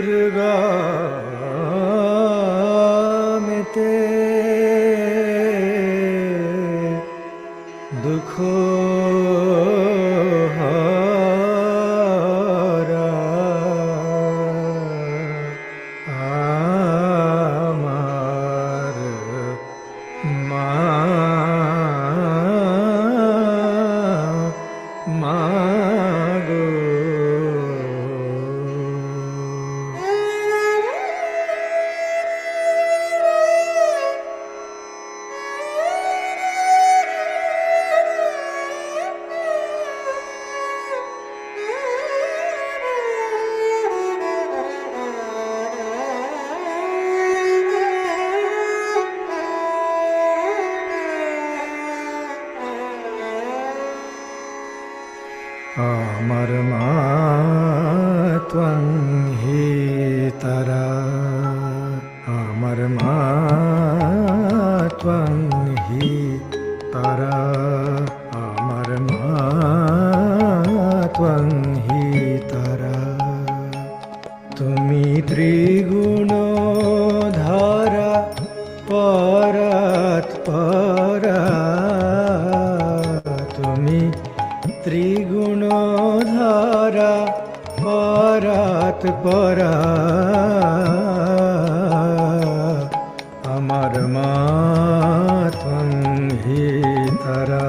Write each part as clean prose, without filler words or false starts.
দুর্গমেতে দুঃখ হরা আমার মা মাগো। আমার মা ত্বং হি তারা, আমার মা ত্বং হি তারা, আমার মা ত্বং হি তারা। তুমি ত্রিগুণ ধারা পরাৎ পরা, তুমি ত্রিগুণ ধারা পরাৎ পরা। আমার মা ত্বং হি তারা,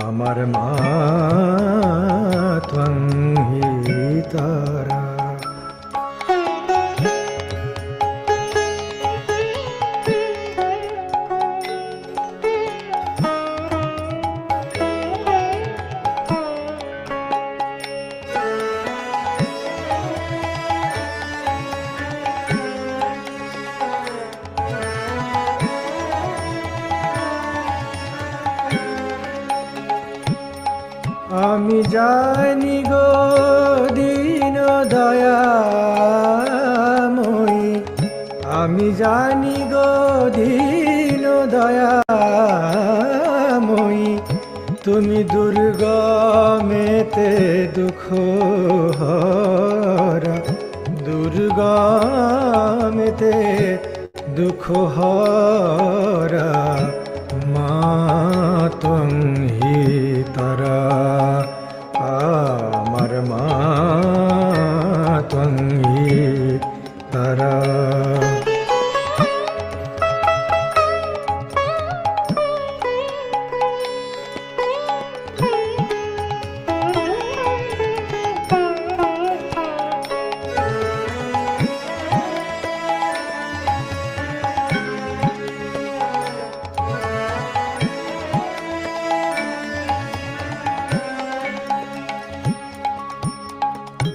আমার মা ত্বং হি তারা। আমি জানি গো দীন দয়াময়ী, আমি জানি গো দীন দয়াময়ী, তুমি দুর্গমেতে দুঃখ হরা, দুর্গমেতে দুঃখ হরা। মা ত্বং হি তারা, আমার মা ত্বং হি তারা।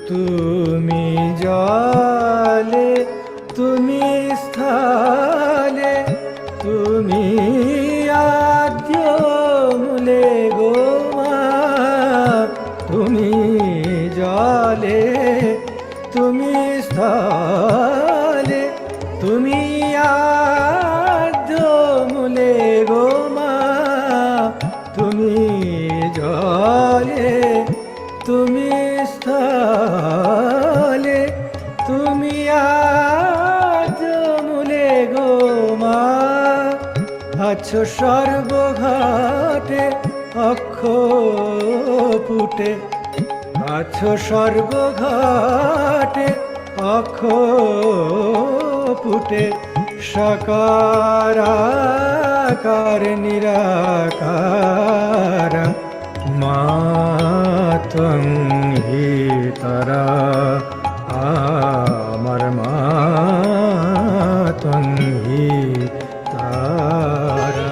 তুমি জলে, তুমি স্থলে, তুমি আদ্য মূলে গো মা। তুমি জলে, তুমি স্থলে, তুমি আদ্য মূলে গো মা। তুমি জলে, তুমি স্থলে, তুমি আজ মূলে গো মা। আছো সর্বঘাটে অক্ষপুটে, আছো সর্বঘাটে অক্ষপুটে। সাকারাকার নিরাকার, মা ত্বং হি তারা, আমার মা ত্বং হি তারা।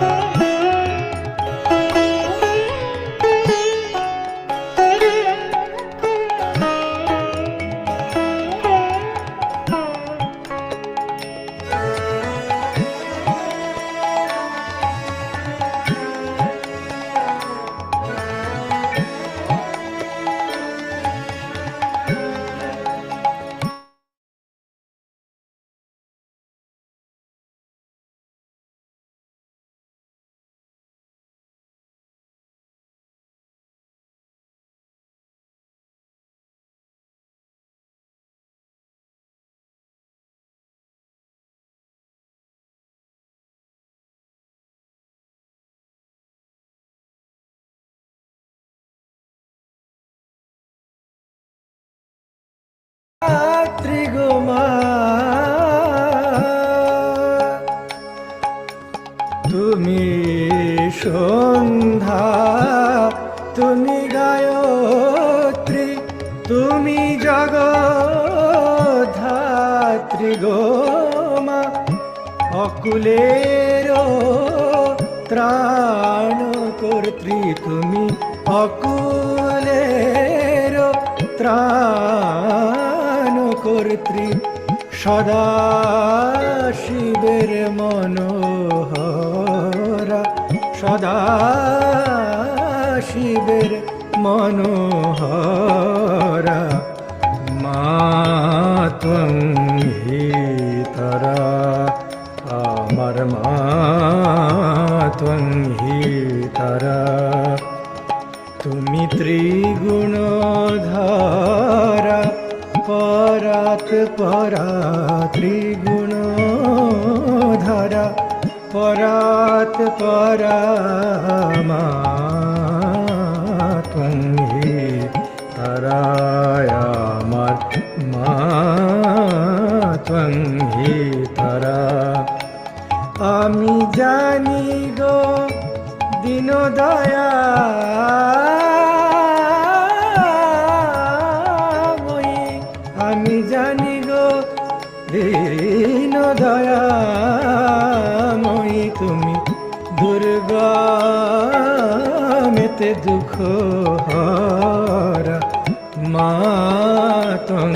রাত্রি গো মা, তুমি সন্ধ্যা, তুমি গায়ত্রী, তুমি জগদ্ধাত্রী গো মা, অকুলের ত্রাণ কর্ত্রী, তুমি অকুলের ত্রাণ কর্ত্রী, সদা শিবের মনোহরা, সদা শিবের মনোহরা, মা ত্বং হি তারা, আমার মা ত্বং হি তারা, তুমি ত্রিগুণধারা, পরাৎ পরা, ত্রিগুণধারা, পরাৎ পরা, মা ত্বং হি তারা, আমার মা ত্বং হি তারা। আমি জানি গো দীন দয়াময়ী, আমি জানি গো দীন দয়াময়ী, তুমি দুর্গা মেতে দুঃখ হরা, মা ত্বং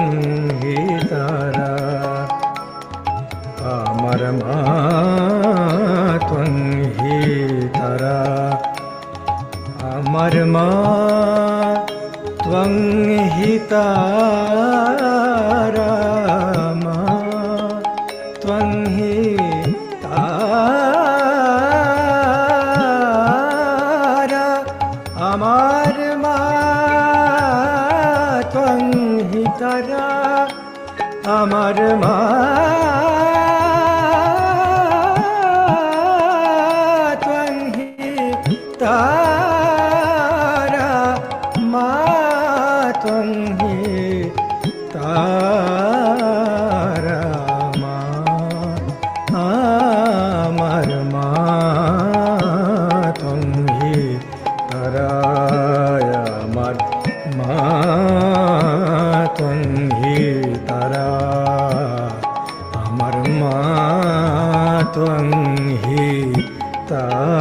হি তারা, আমার মা ত্বং হি তারা, আমার মা ত্বং হি তারা, মা ত্বং হি তারা, আমার মা ত্বং হি তারা, আমার মা ত্বং হি তারা, মা ত্বং হি তারা, মা, আমার মা ত্বং হি তারা, আমার মা ত্বং হি তারা, আমার মা ত্বং হি তারা।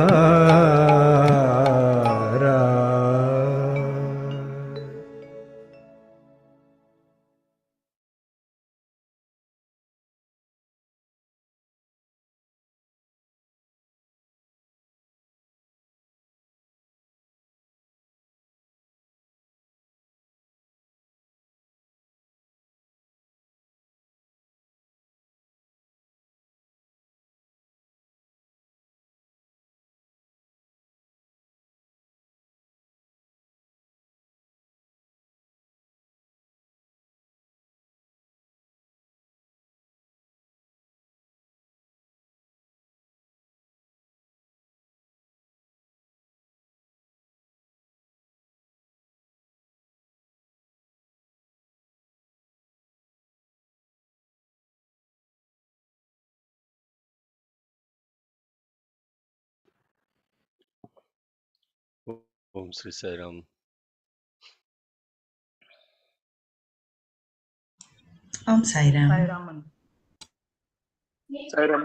Om Sri Sai Ram. Om Sai Ram. Sai Raman. Sai Ram.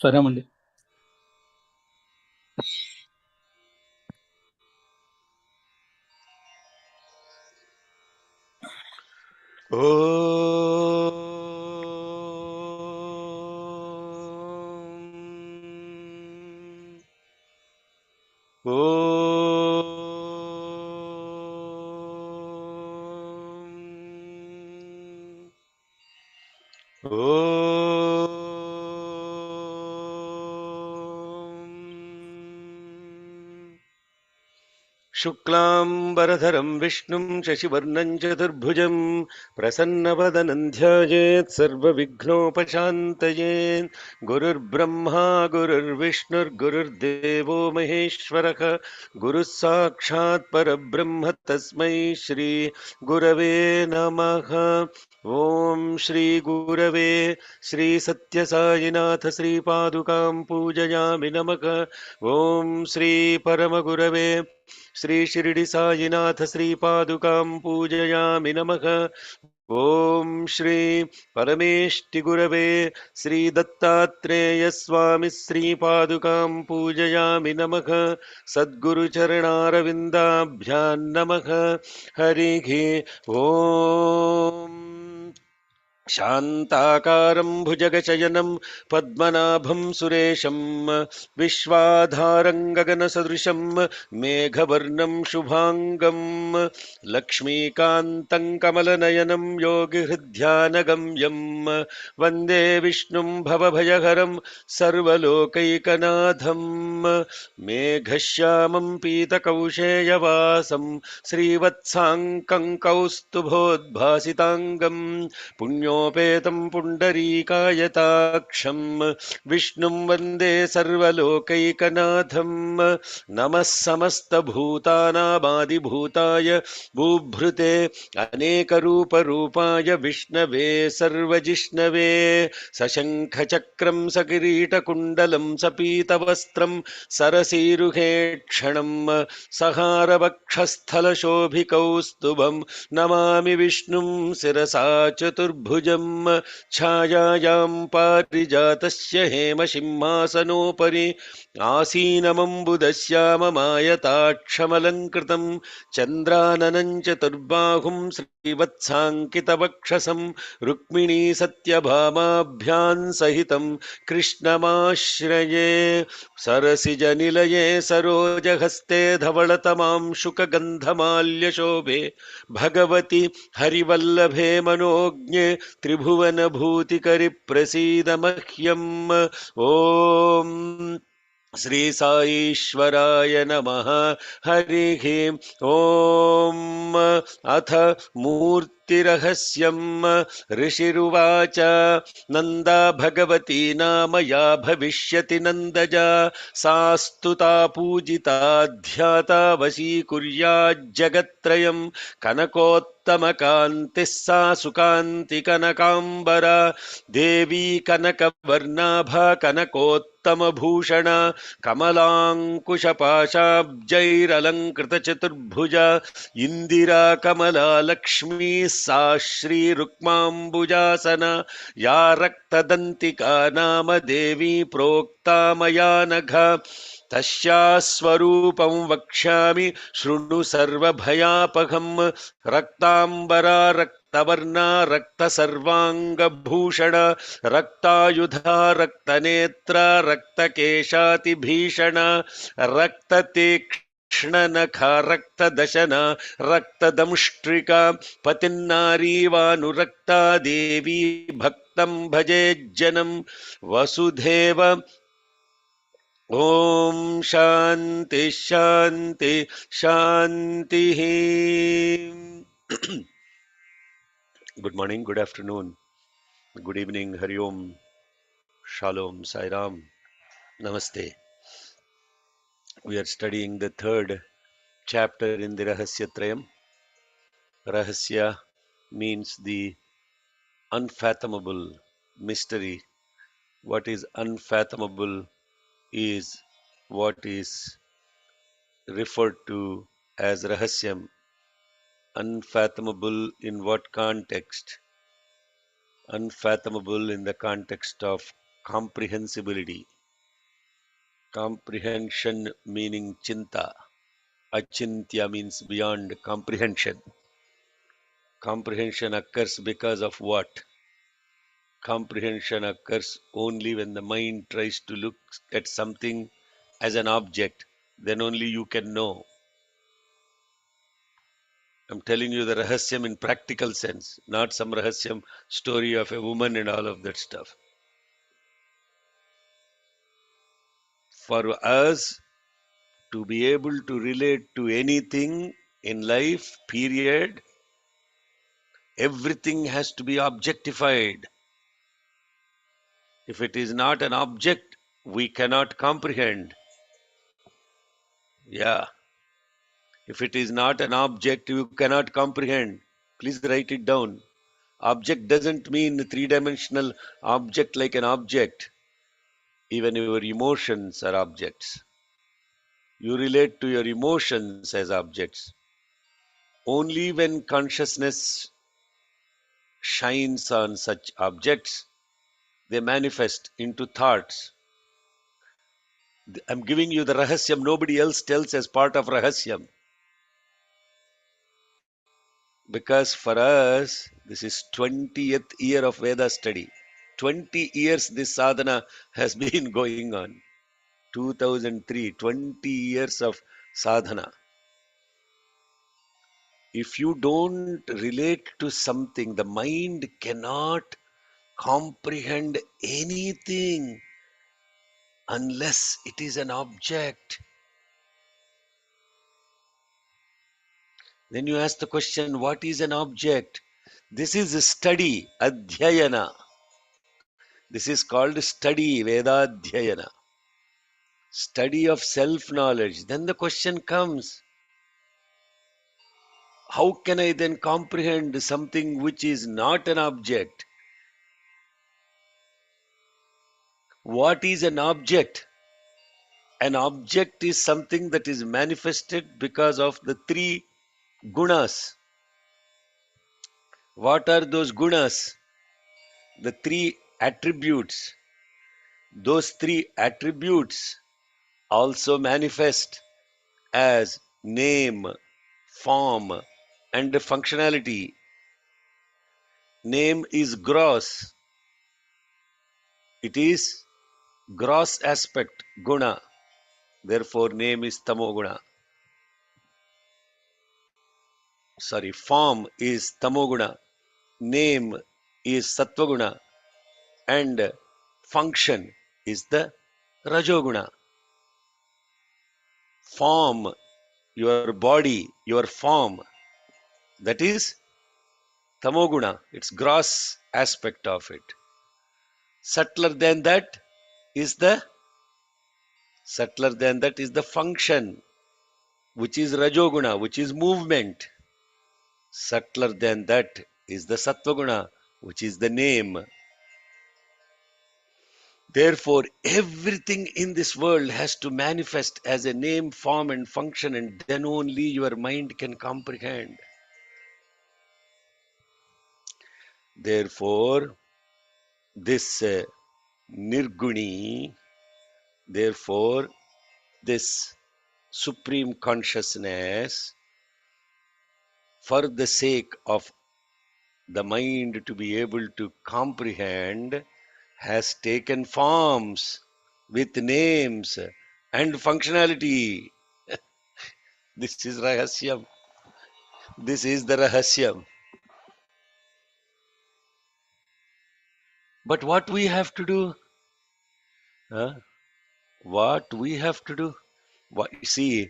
సరేమండి. शुक्लाम्बरधरं विष्णुं शशिवर्णं चतुर्भुजं प्रसन्नवदनं ध्यायेत् सर्वविघ्नोपशान्तये। गुरुर्ब्रह्मा गुरुर्विष्णुर्गुरुर्देवो महेश्वरः गुरुः साक्षात् परब्रह्म तस्मै श्री गुरवे नमः। ॐ श्री गुरवे श्री सत्यसाईनाथ श्रीपादुकां पूजयामि नमः। ॐ श्री परमगुरवे श्री शिरडी साईनाथ श्रीपादुकां पूजयामि नमः। ॐ श्री परमेष्टि गुरवे श्री दत्तात्रेय स्वामी श्रीपादुकां पूजयामि नमः। सद्गुरुचरणारविन्दाभ्यां नमः। हरिः ॐ। शान्ताकारं भुजगशयनं पद्मनाभं सुरेशं विश्वाधारं गगनसदृशं मेघवर्णं शुभाङ्गं लक्ष्मीकान्तं कमलनयनं योगिहृद्ध्यानगम्यं वन्दे विष्णुं भवभयहरं सर्वलोकैकनाथं मेघश्यामं पीतकौशेयवासं श्रीवत्साङ्कं कौस्तुभोद्भासिताङ्गं पुण्योपेतं पुण्डरीकायताक्षं विष्णुं वन्दे सर्वलोकैकनाथं नमः समस्तभूतानामादिभूताय बुभृते अनेकरूपरूपाय विष्णवे सर्वजिष्णवे सशङ्खचक्रं सकिरीटकुण्डलं सपीतवस्त्रं सरसीरुहेक्षणं सहारवक्षस्थलशोभिकौस्तुभं नमामि विष्णुं शिरसा चतुर्भुजं छायायां पारिजातस्य हेमसिंहासनोपरि आसीनमम्बुदश्याममायताक्षमलङ्कृतं चन्द्राननं चतुर्बाहुं श्रीवत्साङ्कितवक्षसं रुक्मिणी सत्यभामाभ्यां सहितं कृष्णमाश्रये। सरसिजनिलये सरोजहस्ते धवळतमां शुकगन्धमाल्यशोभे भगवति हरिवल्लभे मनोज्ञे त्रिभुवनभूतिकरि मह्यम्। ॐ श्री साईश्वराय नमः। हरिः ॐ। अथ मूर्तिरहस्यं ऋषिरुवाच नन्दा भगवती नाम या भविष्यति नन्दजा सा स्तुता पूजिता ध्याता वशीकुर्याज्जगत्त्रयं कनकोत्तमकान्तिः सा सुकान्ति कनकाम्बरा देवी कनकवर्णाभा कनकोत्तमभूषणा कमलाङ्कुशपाशाब्जैरलङ्कृतचतुर्भुजा इन्दिरा कमला लक्ष्मी सा श्रीरुक्माम्बुजासना या रक्तदन्तिका नाम देवी प्रोक्ता मया नघ तस्याः स्वरूपं वक्ष्यामि शृणु सर्वभयापहं रक्ताम्बरा रक्तवर्णा रक्तसर्वाङ्गभूषण रक्तायुधा रक्तनेत्रा रक्तकेशातिभीषण रक्ततीक्ष्णनखा रक्तदशना रक्तदंष्ट्रिका पतिन्नारीवानुरक्ता देवी भक्तं भजेज्जनं वसुधेव। ॐ शान्ति शान्ति शान्तिः। Good morning, good afternoon, good evening, Hari Om, Shalom, Sai Ram, Namaste. We are studying the third chapter in the Rahasya Trayam. Rahasya means the unfathomable mystery. What is unfathomable is what is referred to as Rahasyam. Unfathomable in what context? Unfathomable in the context of comprehensibility. Comprehension meaning chinta. Achintya means beyond comprehension. Comprehension occurs because of what? Comprehension occurs only when the mind tries to look at something as an object. Then only you can know. I'm telling you the Rahasyam in practical sense, not some Rahasyam story of a woman and all of that stuff. For us to be able to relate to anything in life, period, everything has to be objectified. If it is not an object, we cannot comprehend. Yeah. If it is not an object, you cannot comprehend. Please write it down. Object doesn't mean three-dimensional object like an object. Even your emotions are objects. You relate to your emotions as objects. Only when consciousness shines on such objects, they manifest into thoughts. I'm giving you the Rahasyam nobody else tells as part of Rahasyam. Because for us, this is 20th year of Veda study. 20 years this sadhana has been going on. 2003, 20 years of sadhana. If you don't relate to something, the mind cannot comprehend anything unless it is an object. Then you ask the question, what is an object? This is a study, adhyayana. This is called study, Vedadhyayana. Study of self-knowledge. Then the question comes, how can I then comprehend something which is not an object? What is an object? An object is something that is manifested because of the three gunas. What are those gunas? The three attributes. Those three attributes also manifest as name, form, and functionality. Name is gross. It is gross aspect, guna. Therefore, name is tamoguna. Sorry, form is tamoguna. Name is sattvaguna. And function is the rajoguna. Form, your body, your form, that is tamoguna. It's gross aspect of it. Subtler than that is the function, which is rajoguna, which is movement. Subtler than that is the sattvaguna, which is the name. Therefore, everything in this world has to manifest as a name, form, and function, and then only your mind can comprehend. Therefore, this nirguni, therefore, this supreme consciousness, for the sake of the mind to be able to comprehend, has taken forms with names and functionality. This is Rahasyam. This is the Rahasyam. But what we have to do? Huh? What we have to do? See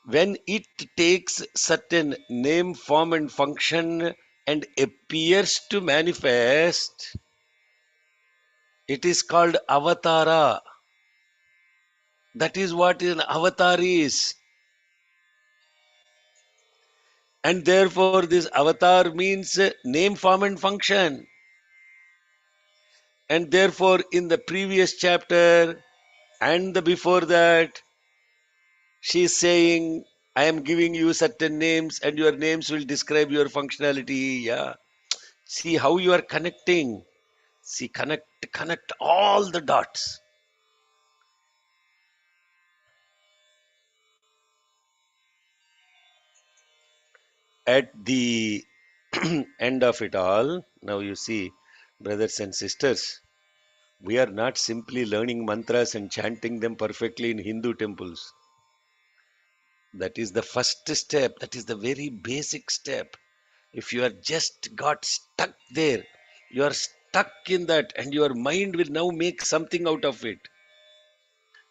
when it takes certain name, form, and function and appears to manifest, it is called avatara. That is what an avatar is. And therefore, this avatar means name, form, and function. And therefore, in the previous chapter and the before that, she is saying, I am giving you certain names and your names will describe your functionality. Yeah. See how you are connecting. See, connect all the dots. At the end of it all, now you see, brothers and sisters, we are not simply learning mantras and chanting them perfectly in Hindu temples. That is the first step. That is the very basic step. If you are just got stuck there, you are stuck in that, and your mind will now make something out of it.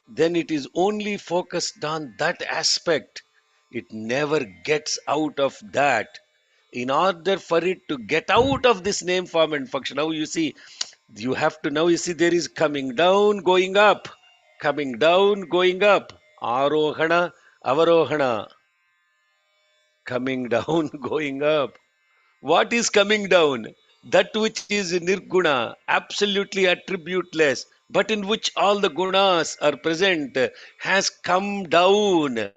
Then it is only focused on that aspect. It never gets out of that. In order for it to get out of this name, form, and function, now you see, you have to now you see there is coming down, going up, coming down, going up, arohana, avarohana, coming down, going up. What is coming down? That which is nirguna, absolutely attributeless, but in which all the gunas are present, has come down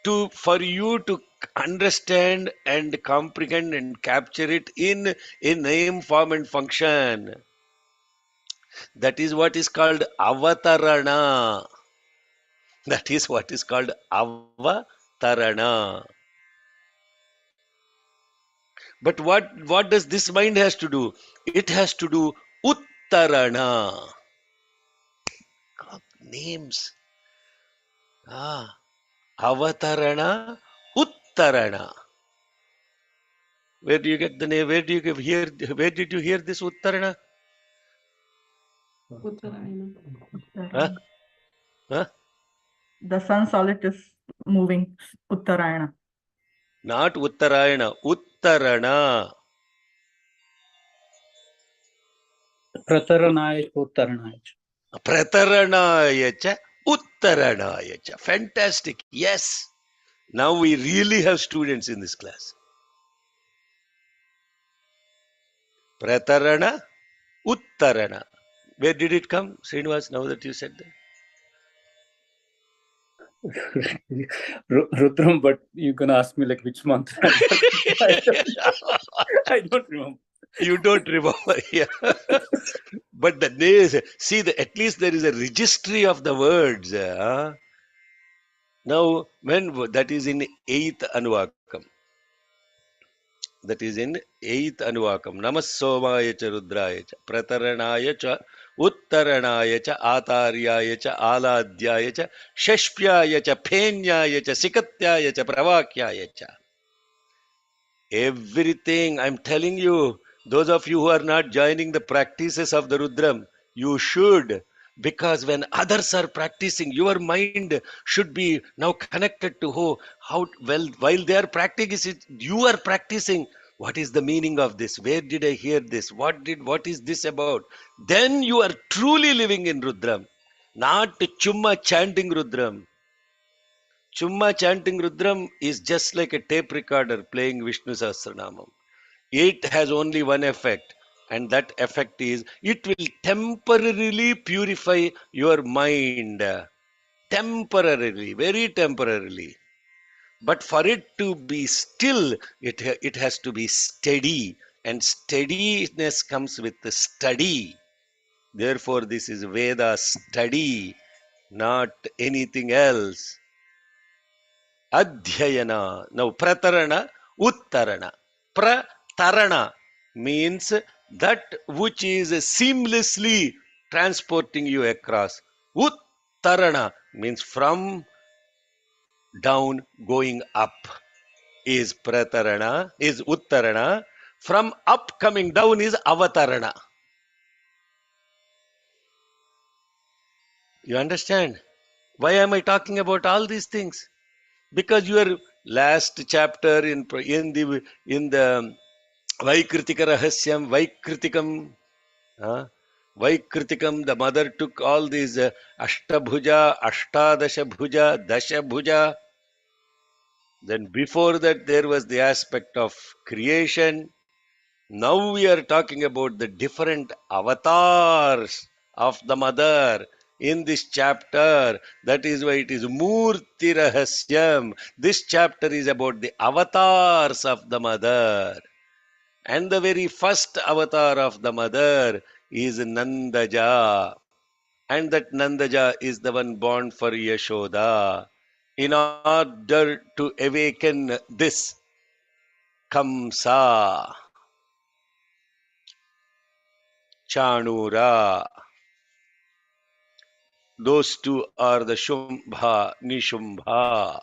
to for you to understand and comprehend and capture it in a name, form, and function. That is what is called avatarana. That is what is called avatarana. But what does this mind has to do? It has to do uttarana. Names. Avatarana, uttarana. Where do you get the name? Where do you hear? Where did you hear this uttarana? Huh? Huh? The sun solid is moving. Uttarayana. Not uttarayana. Uttarana. Prataranaya Uttaranaya. Prataranayacha, uttaranayacha. Fantastic. Yes. Now we really have students in this class. Pratarana, uttarana. Where did it come, Srinivas, now that you said that? Rudram, but you're gonna ask me like which month? I don't remember. You don't remember, yeah. But the names, see, at least there is a registry of the words. Now, when that is in 8th Anuvakam. That is in 8th Anuvakam. Namassomaya cha rudraya cha prataranaya cha uttaranaya cha ataryaya cha aladhyaya cha shashpyaya cha phenyaya cha sikatyaya cha pravakyaya cha. Everything, I'm telling you, those of you who are not joining the practices of the Rudram, you should. Because when others are practicing, your mind should be now connected to how well, while they are practicing it, you are practicing. What is the meaning of this? Where did I hear this? What is this about? Then you are truly living in Rudram, not chumma chanting Rudram. Chumma chanting Rudram is just like a tape recorder playing Vishnu Sahasranamam. It has only one effect, and that effect is it will temporarily purify your mind. Temporarily, very temporarily. But for it to be still, it has to be steady, and steadiness comes with the study. Therefore, this is Veda study, not anything else. Adhyayana. Now, pratarana, uttarana. Pratarana means that which is seamlessly transporting you across. Uttarana means from down going up is pratarana, is uttarana. From up coming down is avatarana. You understand? Why am I talking about all these things? Because your last chapter in the Vaikritika Rahasyam, Vaikritikam, the mother took all these Ashtabhuja, Ashtadasha Bhuja, Dasha Bhuja. Then before that there was the aspect of creation. Now we are talking about the different avatars of the mother in this chapter. That is why it is Murthi Rahasyam. This chapter is about the avatars of the mother. And the very first avatar of the mother is Nandaja. And that Nandaja is the one born for Yashoda. In order to awaken this Kamsa, Chanura, those two are the Shumbha, Nishumbha.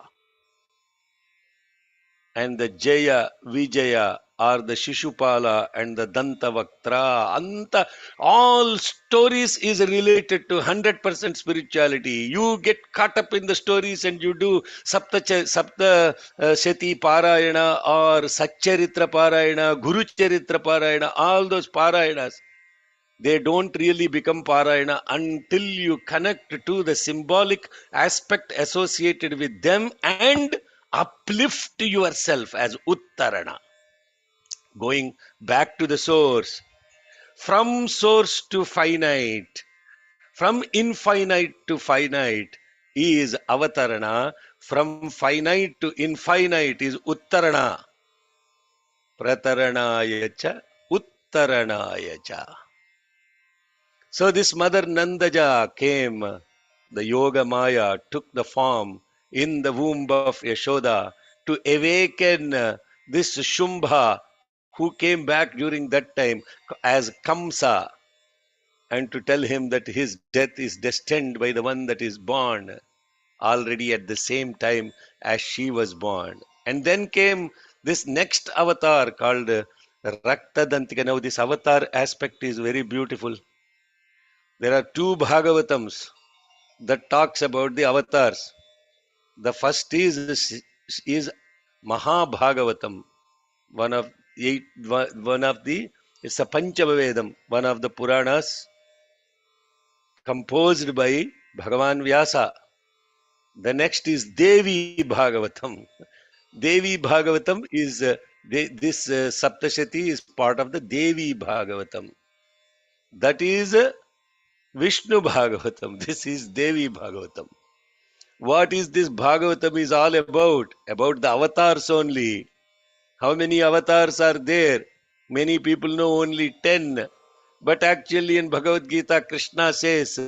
And the Jaya, Vijaya are the Shishupala and the Dantavaktra. Anta, all stories is related to 100% spirituality. You get caught up in the stories and you do Sapta Shati Parayana or Satcharitra Parayana, Guru Charitra Parayana, all those Parayanas. They don't really become Parayana until you connect to the symbolic aspect associated with them and uplift yourself as Uttarana. Going back to the source, from source to finite, from infinite to finite is Avatarana, from finite to infinite is Uttarana. Prataranaya cha, Uttaranaya cha. So this mother Nandaja came, the Yoga Maya took the form in the womb of Yashoda to awaken this Shumbha who came back during that time as Kamsa and to tell him that his death is destined by the one that is born already at the same time as she was born. And then came this next avatar called Rakta Dantika. Now this avatar aspect is very beautiful. There are two Bhagavatams that talks about the avatars. The first is Mahabhagavatam, one of the it's a Panchamavedam, one of the Puranas composed by Bhagavan Vyasa. The next is Devi Bhagavatam. Devi Bhagavatam is this Saptashati is part of the Devi Bhagavatam. That is Vishnu Bhagavatam. This is Devi Bhagavatam. What is this Bhagavatam is all about? About the avatars only. How many avatars are there? Many people know only 10. But actually in Bhagavad Gita, Krishna says,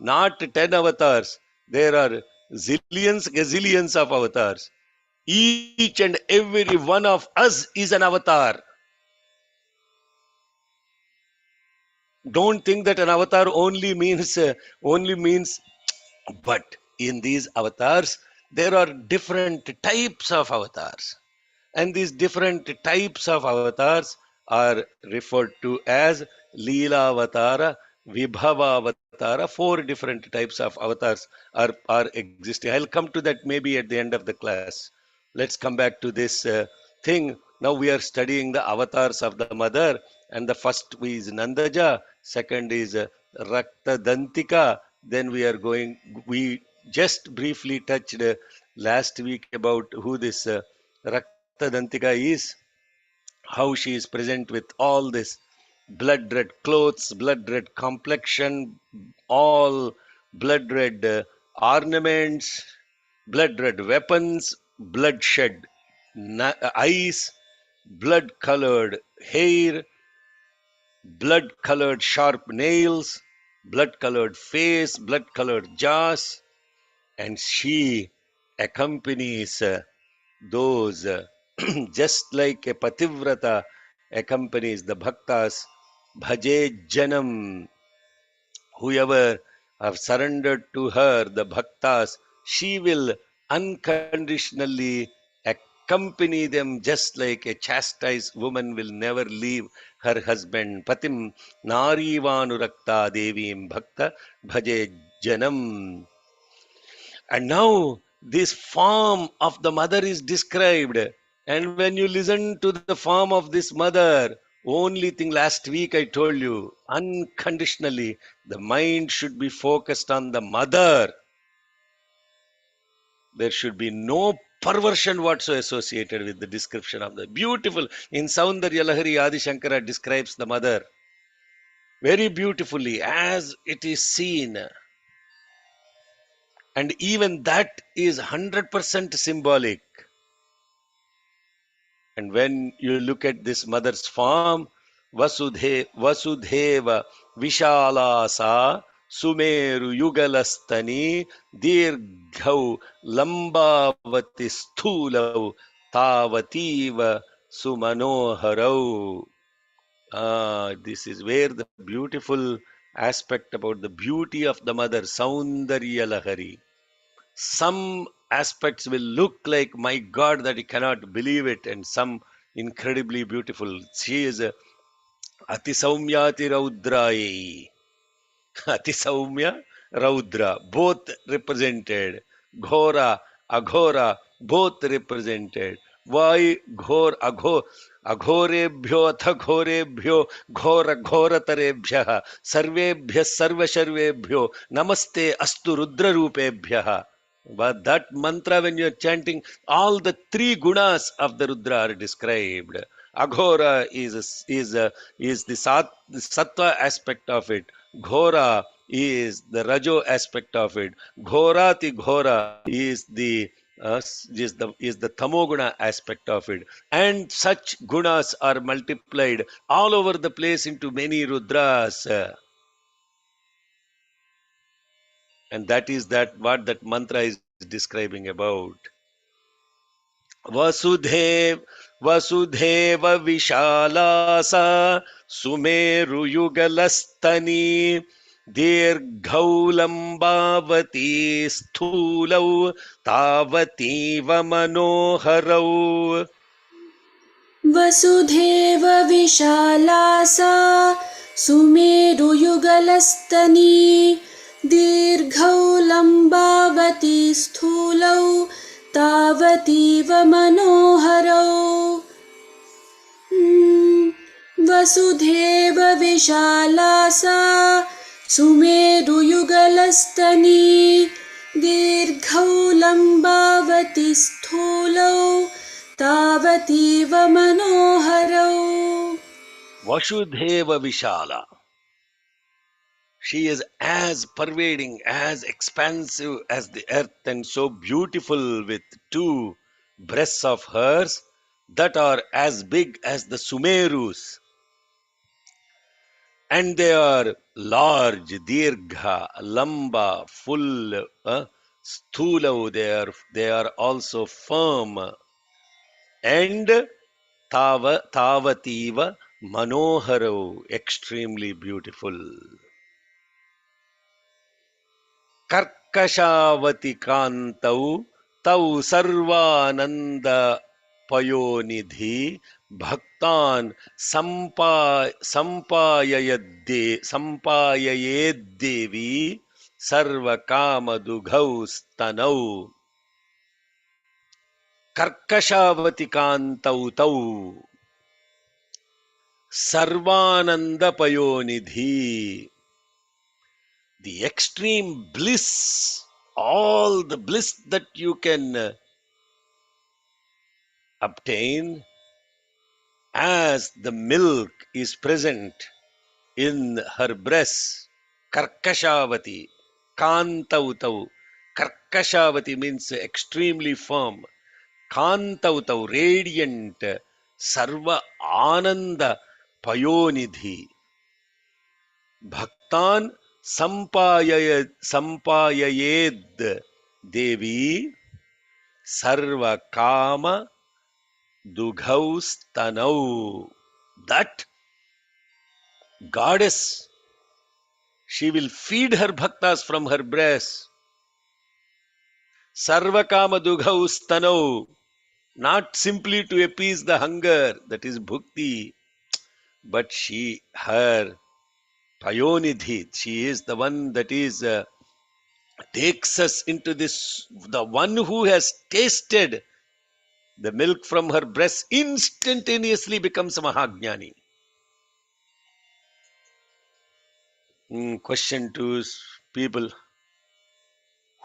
not 10 avatars. There are zillions, gazillions of avatars. Each and every one of us is an avatar. Don't think that an avatar only means but in these avatars, there are different types of avatars. And these different types of avatars are referred to as Leela Avatara, Vibhava Avatara. 4 different types of avatars are existing. I'll come to that maybe at the end of the class. Let's come back to this thing. Now we are studying the avatars of the mother, and the first is Nandaja, second is Rakta Dantika. Then we just briefly touched last week about who this Rakta Dantika is, how she is present with all this blood red clothes, blood red complexion, all blood red ornaments, blood red weapons, bloodshed eyes, blood colored hair, blood colored sharp nails, blood colored face, blood colored jaws, and she accompanies those just like a pativrata accompanies the bhaktas. Bhaje Janam, whoever have surrendered to her, the bhaktas, she will unconditionally accompany them just like a chastised woman will never leave her husband. Patim Narivanurakta Devim Bhakta Bhaje Janam. And now this form of the mother is described. And when you listen to the form of this mother, only thing last week I told you, unconditionally, the mind should be focused on the mother. There should be no perversion whatsoever associated with the description of the beautiful. In Saundarya Lahari, Adi Shankara describes the mother very beautifully as it is seen. And even that is 100% symbolic. And when you look at this mother's form, Vasudheva Vishalasa Sumeru Yugalastani Dirghau Lambavati Sthulau Tavativa Sumanoharau. This is where the beautiful aspect about the beauty of the mother, Saundarya Lahari. Some aspects will look like, my God, that you cannot believe it, and some incredibly beautiful. She is Ati Saumyati Raudrayi. Ati Saumya, Raudra, both represented. Ghora, Aghora, both represented. Why Ghor, Aghorebhyo, Athagorebhyo, Ghora, Ghoratarebhya, Sarvebhya, Sarvasharvebhyo, Namaste, Astu Rudra Rupebhya. But that mantra, when you are chanting, all the three gunas of the Rudra are described. Aghora is the sattva aspect of it. Ghora is the rajo aspect of it. Ghorati Ghora is the tamoguna aspect of it. And such gunas are multiplied all over the place into many rudras. And that is what that mantra is describing about. वसुधेव वसुधेव विशालासा सुमेरुयुगलस्तनी दीर्घौ लम्बावती स्थूलौ तावतीव मनोहरौ. वसुधेव विशाला सा सुमेरुयुगलस्तनी दीर्घौ लम्बावती स्थूलौ तावतीव मनोहरौ. वसुधेव विशाला सा सुमेरुयुगलस्तनी दीर्घौ लम्बावती स्थूलौ तावतीव मनोहरौ. Vasudheva Vishala. She is as pervading, as expansive as the earth, and so beautiful with two breasts of hers that are as big as the Sumerus. And they are large, dirgha, lamba, full, sthula, they are also firm. And tavativa manoharo, extremely beautiful. कर्कशावति कान्तौ तौ सर्वानन्द पयोनिधि भक्तान् सम्पाययेद्देवी सर्वकामदुघौ स्तनौ. कर्कशावति कान्तौ तौ Sarbananda Payonidhi. The extreme bliss, all the bliss that you can obtain as the milk is present in her breast. Karkashavati, Kantautau. Karkashavati means extremely firm. Kantautau, radiant. Sarva Ananda Payonidhi. Bhaktan Sampayayed Devi Sarva Kama Dughau Stanau. That goddess, she will feed her bhaktas from her breast. Sarva Kama Dughau Stanau. Not simply to appease the hunger, that is bhukti, but her Payonidhi, she is the one that is takes us into this. The one who has tasted the milk from her breast instantaneously becomes a Mahajnani. Question to people: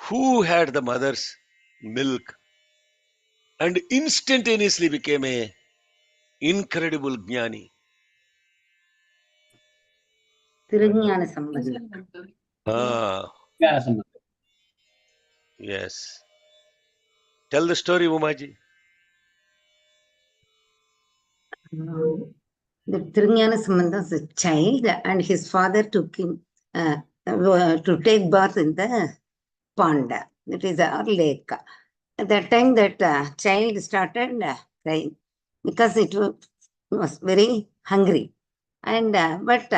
who had the mother's milk and instantaneously became a incredible Jnani? Tirujnana Sambandha. Yes. Tell the story, Umaji. The Tirunjana Sambandha is a child, and his father took him to take bath in the pond. It is a lake. At that time, that child started crying because it was very hungry. And but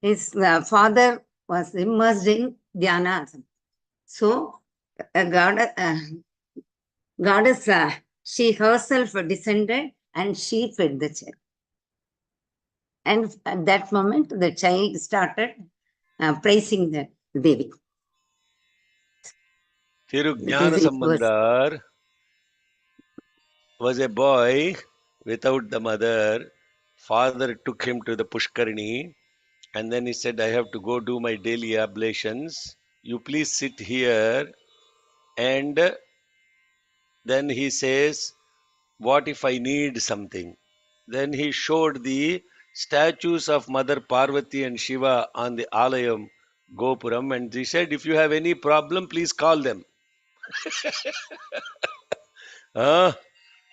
his father was immersed in dhyana. So, goddess, she herself descended and she fed the child. And at that moment, the child started praising the Devi. Tirujnana Sambandar was a boy without the mother. Father took him to the Pushkarini and then he said, I have to go do my daily ablutions. You please sit here. And then he says, what if I need something? Then he showed the statues of Mother Parvati and Shiva on the Alayam Gopuram and he said, if you have any problem, please call them.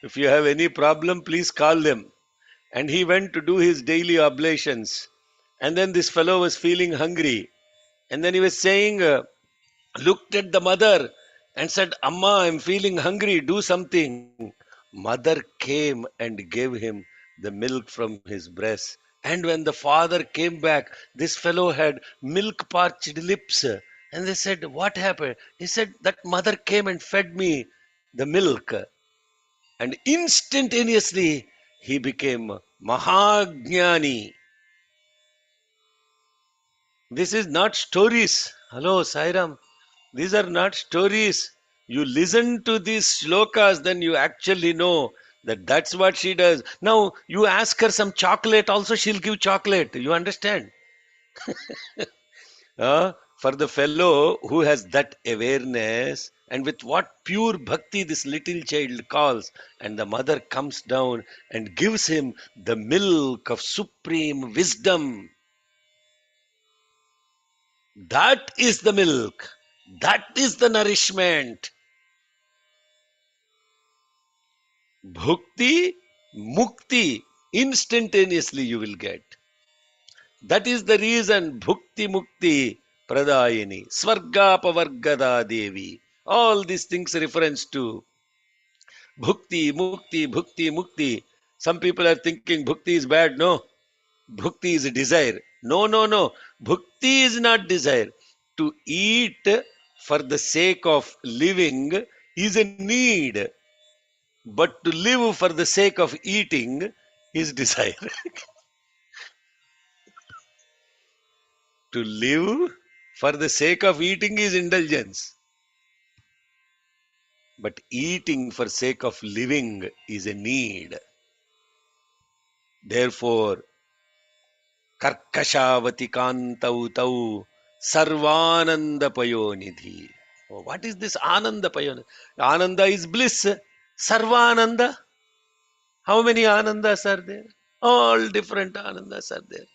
If you have any problem, please call them. And he went to do his daily oblations. And then this fellow was feeling hungry. And then he was saying, looked at the mother and said, Amma, I'm feeling hungry, do something. Mother came and gave him the milk from his breast. And when the father came back, this fellow had milk parched lips. And they said, what happened? He said, that mother came and fed me the milk. And instantaneously he became Mahajnani. This is not stories. Hello, Sairam. These are not stories. You listen to these shlokas, then you actually know that that's what she does. Now, you ask her some chocolate, also she'll give chocolate. You understand? For the fellow who has that awareness, and with what pure bhakti this little child calls, and the mother comes down and gives him the milk of supreme wisdom. That is the milk. That is the nourishment. Bhukti, mukti, instantaneously you will get. That is the reason Bhukti Mukti Pradayini, Swarga Pavargada Devi. All these things reference to Bhukti, Mukti, Bhukti, Mukti. Some people are thinking Bhukti is bad. No, Bhukti is a desire. No, no, no. Bhukti is not desire. To eat for the sake of living is a need. But to live for the sake of eating is desire. To live for the sake of eating is indulgence. But eating for sake of living is a need. Therefore, Karkashavati Kantau Tau Sarvananda Payonidhi. Oh, what is this Ananda Payonidhi? Ananda is bliss. Sarvananda. How many Anandas are there? All different Anandas are there.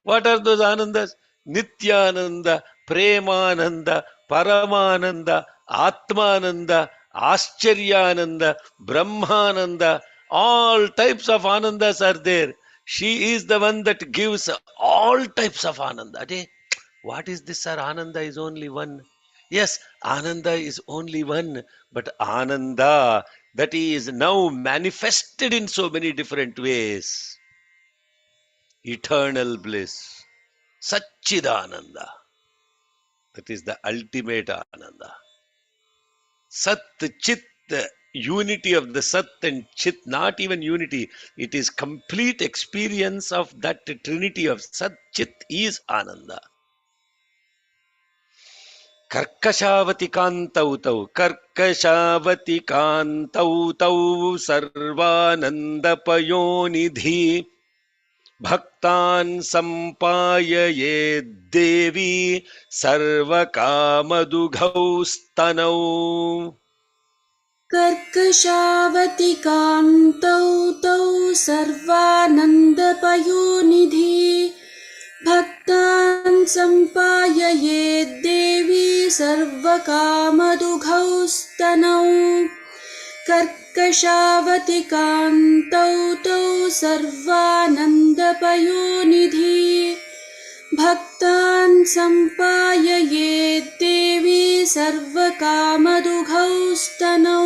What are those Anandas? Nityananda, Premananda, Paramananda, Atmananda, Ascharyananda, Brahmananda. All types of Anandas are there. She is the one that gives all types of Ananda. What is this, sir? Ananda is only one. Yes, Ananda is only one, but Ananda that is now manifested in so many different ways. Eternal bliss, Satchidananda. That is the ultimate Ananda. Sat, Chit, unity of the Sat and Chit, not even unity. It is complete experience of that trinity of Sat, Chit is Ananda. Karkashavati Kantau Tau, Karkashavati Kantau Tau, Sarvananda Payonidhi. Bhaktan sampayaye devi sarvakamadughaustanav. कर्कशावतिकान्तौ तौ सर्वानन्दपयोनिधि भक्तान् सम्पाययेद्देवी सर्वकामदुघौस्तनौ कर्कशावतिकान्तौ तौ सर्वानन्दपयोनिधि भक्तान् सम्पाययेद्देवी सर्वकामदुघौ स्तनौ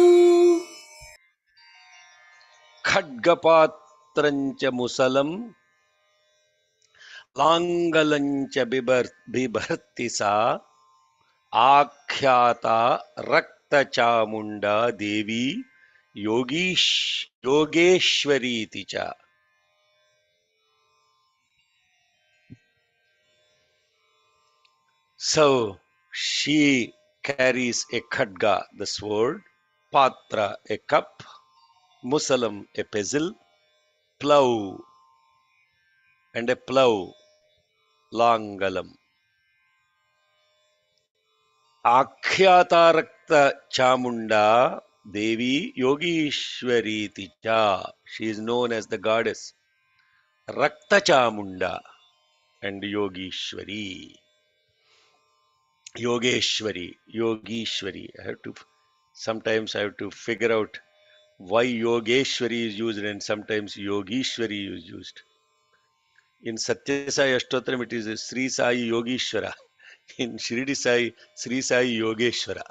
खड्गपात्रञ्च मुसलं लाङ्गलञ्च बिभर्ति सा आख्याता रक्तचामुण्डा देवी योगेश्वरीति च. So she carries a khadga, the sword, patra, a cup, musalam, a pestle, plough, and a plough, langalam. Akhyata rakta chamunda devi yogishwariti cha. She is known as the goddess Rakta Chamunda and Yogeshwari. Yogeshwari. Sometimes I have to figure out why Yogeshwari is used and sometimes Yogeshwari is used. In Satya Sai Ashtotram it is Sri Sai Yogeshwara. In Shirdi Sai, Sri Sai Yogeshwara.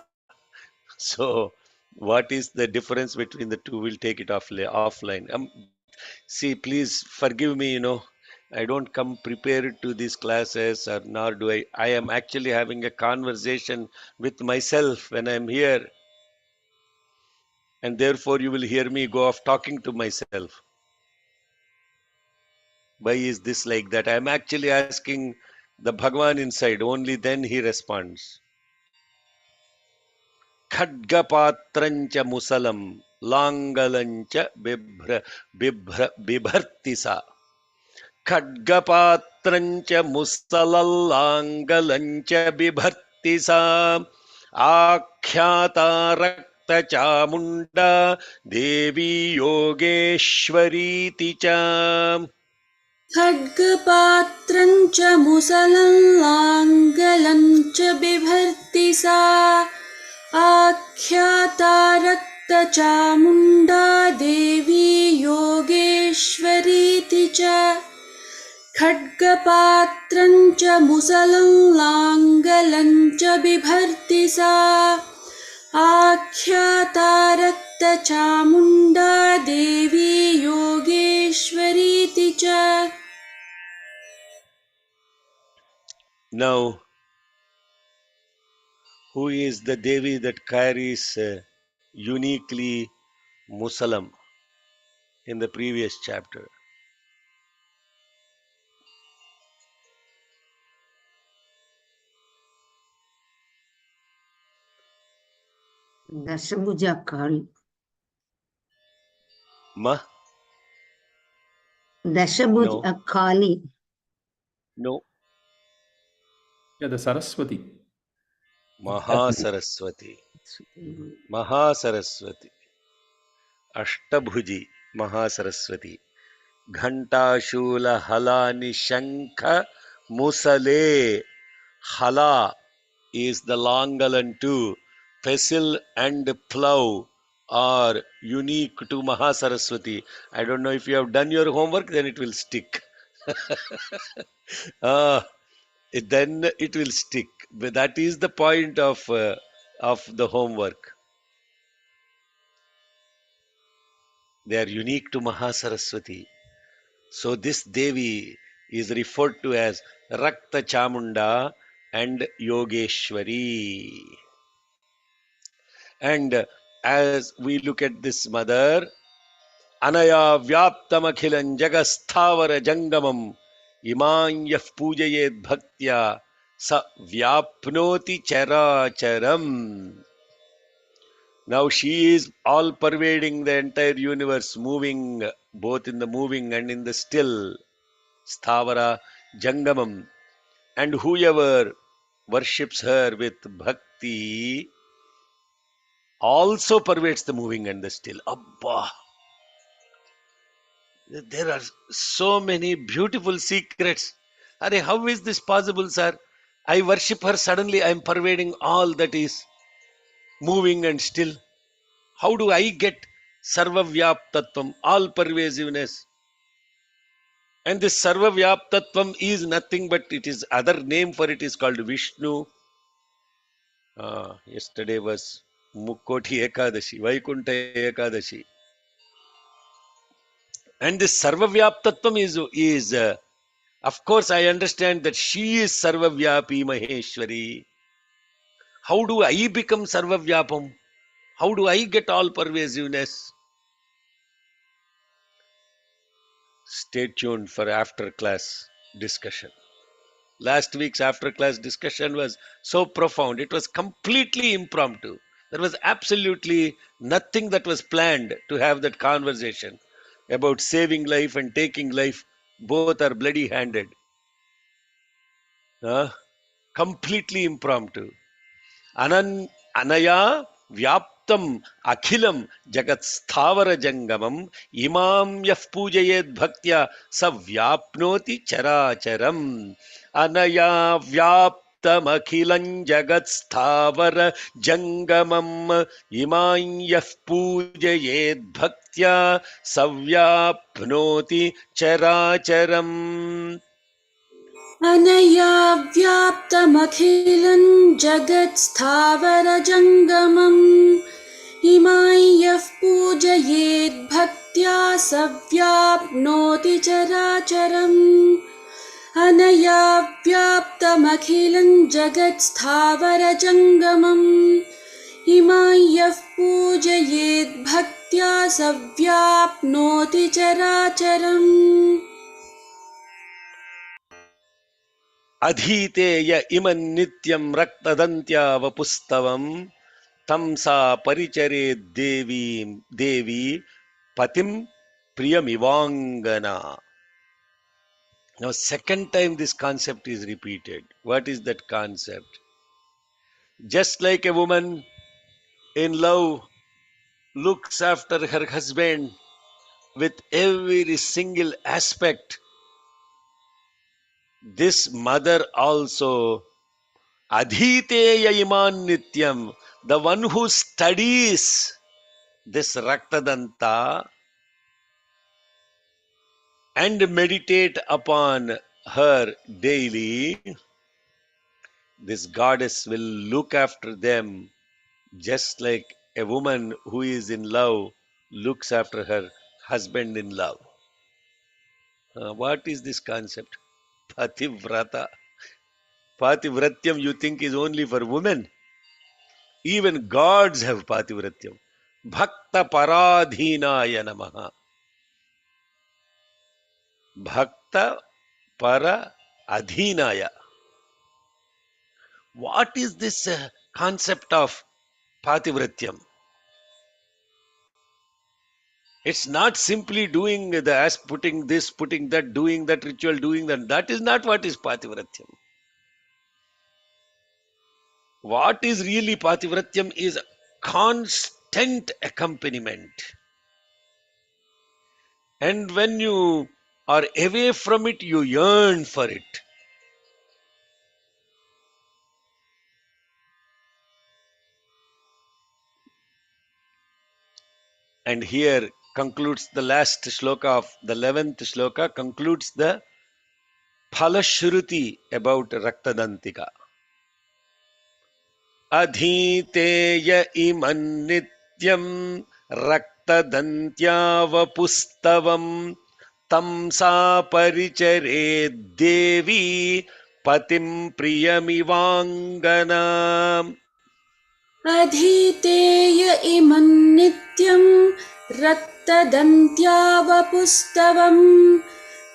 So what is the difference between the two? We'll take it offline. See, please forgive me, I don't come prepared to these classes, or nor do I. I am actually having a conversation with myself when I am here. And therefore you will hear me go off talking to myself. Why is this like that? I am actually asking the Bhagwan inside. Only then he responds. Khadgapatrancha musalam langalancha bibharti sa. खड्गपात्रञ्च मुसलल्लाङ्गलञ्च बिभर्ति सा आख्याता रक्तचामुण्डा देवी योगेश्वरीति च. खड्गपात्रं च मुसलं लाङ्गलं च बिभर्ति सा आख्याता रक्तचामुण्डा देवी योगेश्वरीति च. खड्गपात्रं च मुसलं लाङ्गलं च बिभर्ति सा आख्याता रक्तचामुण्डा देवी योगेश्वरीति च. Now, who is the Devi that carries uniquely Musalam in the previous chapter? Dashabhuja Kali. Ma? Dashabhuja Kali. No. Yeah, the Saraswati. Mahasaraswati. Mahasaraswati. Ashtabhuji Mahasaraswati. Ghantashula Halani Shankha Musale. Hala is the Langalan too. Pestle and plough are unique to Mahasaraswati. I don't know if you have done your homework, then it will stick. Then it will stick. But that is the point of the homework. They are unique to Mahasaraswati. So this Devi is referred to as Rakta Chamunda and Yogeshwari. And as we look at this mother, Anaya Vyaptamakhilan Jagasthavara Jangamam Imanyaf Pujayet Bhaktya Sa Vyapnoti Characharam. Now she is all pervading the entire universe, moving both in the moving and in the still. Sthavara Jangamam. And whoever worships her with bhakti also pervades the moving and the still. Abba! There are so many beautiful secrets. Are, how is this possible, sir? I worship her, suddenly I am pervading all that is moving and still. How do I get Sarvavyaptatvam, all pervasiveness? And this Sarvavyaptatvam is nothing but it is other name for it is called Vishnu. Yesterday was Mukkoti Ekadashi, Vaikuntha Ekadashi. And this Sarvavyaptatvam is of course I understand that she is Sarvavyapi Maheshwari. How do I become Sarvavyapam? How do I get all pervasiveness? Stay tuned for after class discussion. Last week's after class discussion was so profound. It was completely impromptu. There was absolutely nothing that was planned to have that conversation about saving life and taking life. Both are bloody handed. Completely impromptu. Anaya Vyaptam Akhilam Jagat Sthavara Jangamam Imam Yaf Pujayed Bhaktya Savyapnoti Characharam. Anaya Vyaptam Akhilam Jagat Sthavara Jangamam Imam Yaf Pujayed Bhaktya Savyapnoti Characharam. अनया व्याप्तमखिलं जगत्स्थावरजङ्गमम् इमां यः पूजयेद्भक्त्या स व्याप्नोति चराचरम् अनया व्याप्तमखिलं जगत्स्थावरजङ्गमम् इमां यः पूजयेद्भक्त्या स व्याप्नोति चराचरम् Adhiteya iman nityam raktadantya vapustavam tamsa paricare devi patim priyamivangana. Now, second time this concept is repeated. What is that concept? Just like a woman in love looks after her husband with every single aspect, this mother also Adhiteya iman nityam, the one who studies this Raktadanta and meditate upon her daily, this goddess will look after them just like a woman who is in love looks after her husband in love. What is this concept? Pativrata. Pativratyam you think is only for women? Even gods have Pativratyam. Bhakta Paradhinaya Namaha. Bhakta Para Adhinaya. What is this concept of Pativratyam? It's not simply doing the putting this, putting that, doing that ritual, doing that. That is not what is Pativratyam. What is really Pativratyam is constant accompaniment. And when you are away from it, you yearn for it. And here concludes the last shloka of the 11th shloka, concludes the Phalashruti about Raktadantika. Adhiteya iman nityam Raktadantyavapustavam tamsa parichare devi patim priyamivangana. अधीतेय इमं नित्यं रक्तदन्त्यावपुस्तवं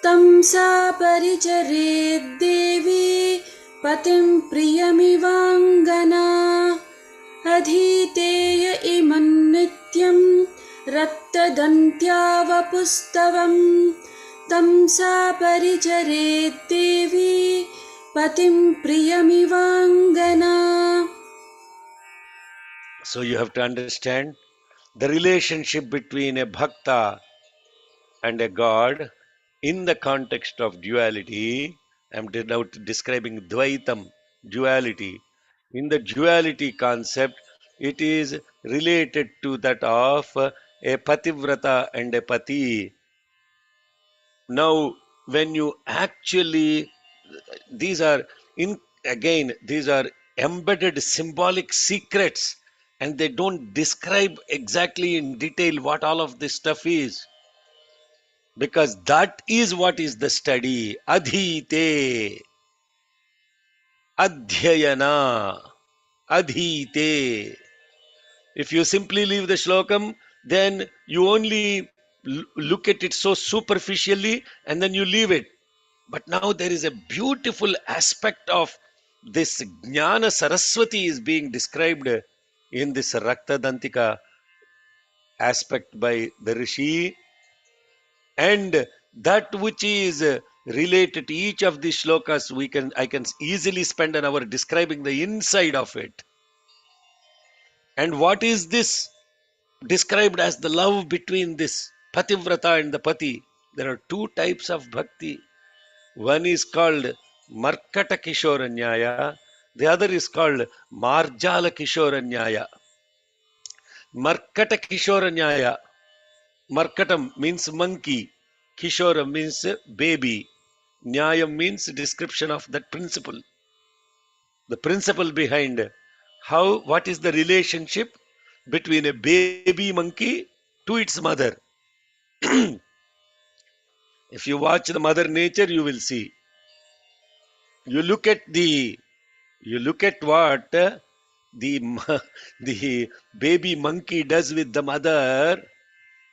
तं सा परिचरेद्देवी पतिं प्रियमिवाङ्गना अधीतेय इमं नित्यं रक्तदन्त्यावपुस्तवं तं सा परिचरेद्देवी पतिं प्रियमिवाङ्गना. So you have to understand the relationship between a bhakta and a god in the context of duality. I am now describing Dvaitam, duality. In the duality concept, It is related to that of a pativrata and a pati. Now, when you actually, these are these are embedded symbolic secrets, and they don't describe exactly in detail what all of this stuff is, because that is what is the study. Adhite, adhyayana, adhite. If you simply leave the shlokam, then you only look at it so superficially and then you leave it. But now there is a beautiful aspect of this Jnana Saraswati is being described in this Rakta Dantika aspect by the Rishi, and that which is related to each of these shlokas, I can easily spend an hour describing the inside of it. And what is this described as the love between this Pativrata and the Pati? There are two types of bhakti. One is called Markata Kishoranyaya, the other is called Marjala Kishoranyaya. Markata Kishoranyaya. Markatam means monkey, Kishora means baby, Nyayam means description of that principle. The principle behind what is the relationship between a baby monkey to its mother. If you watch the mother nature, you will see. You look at what the baby monkey does with the mother.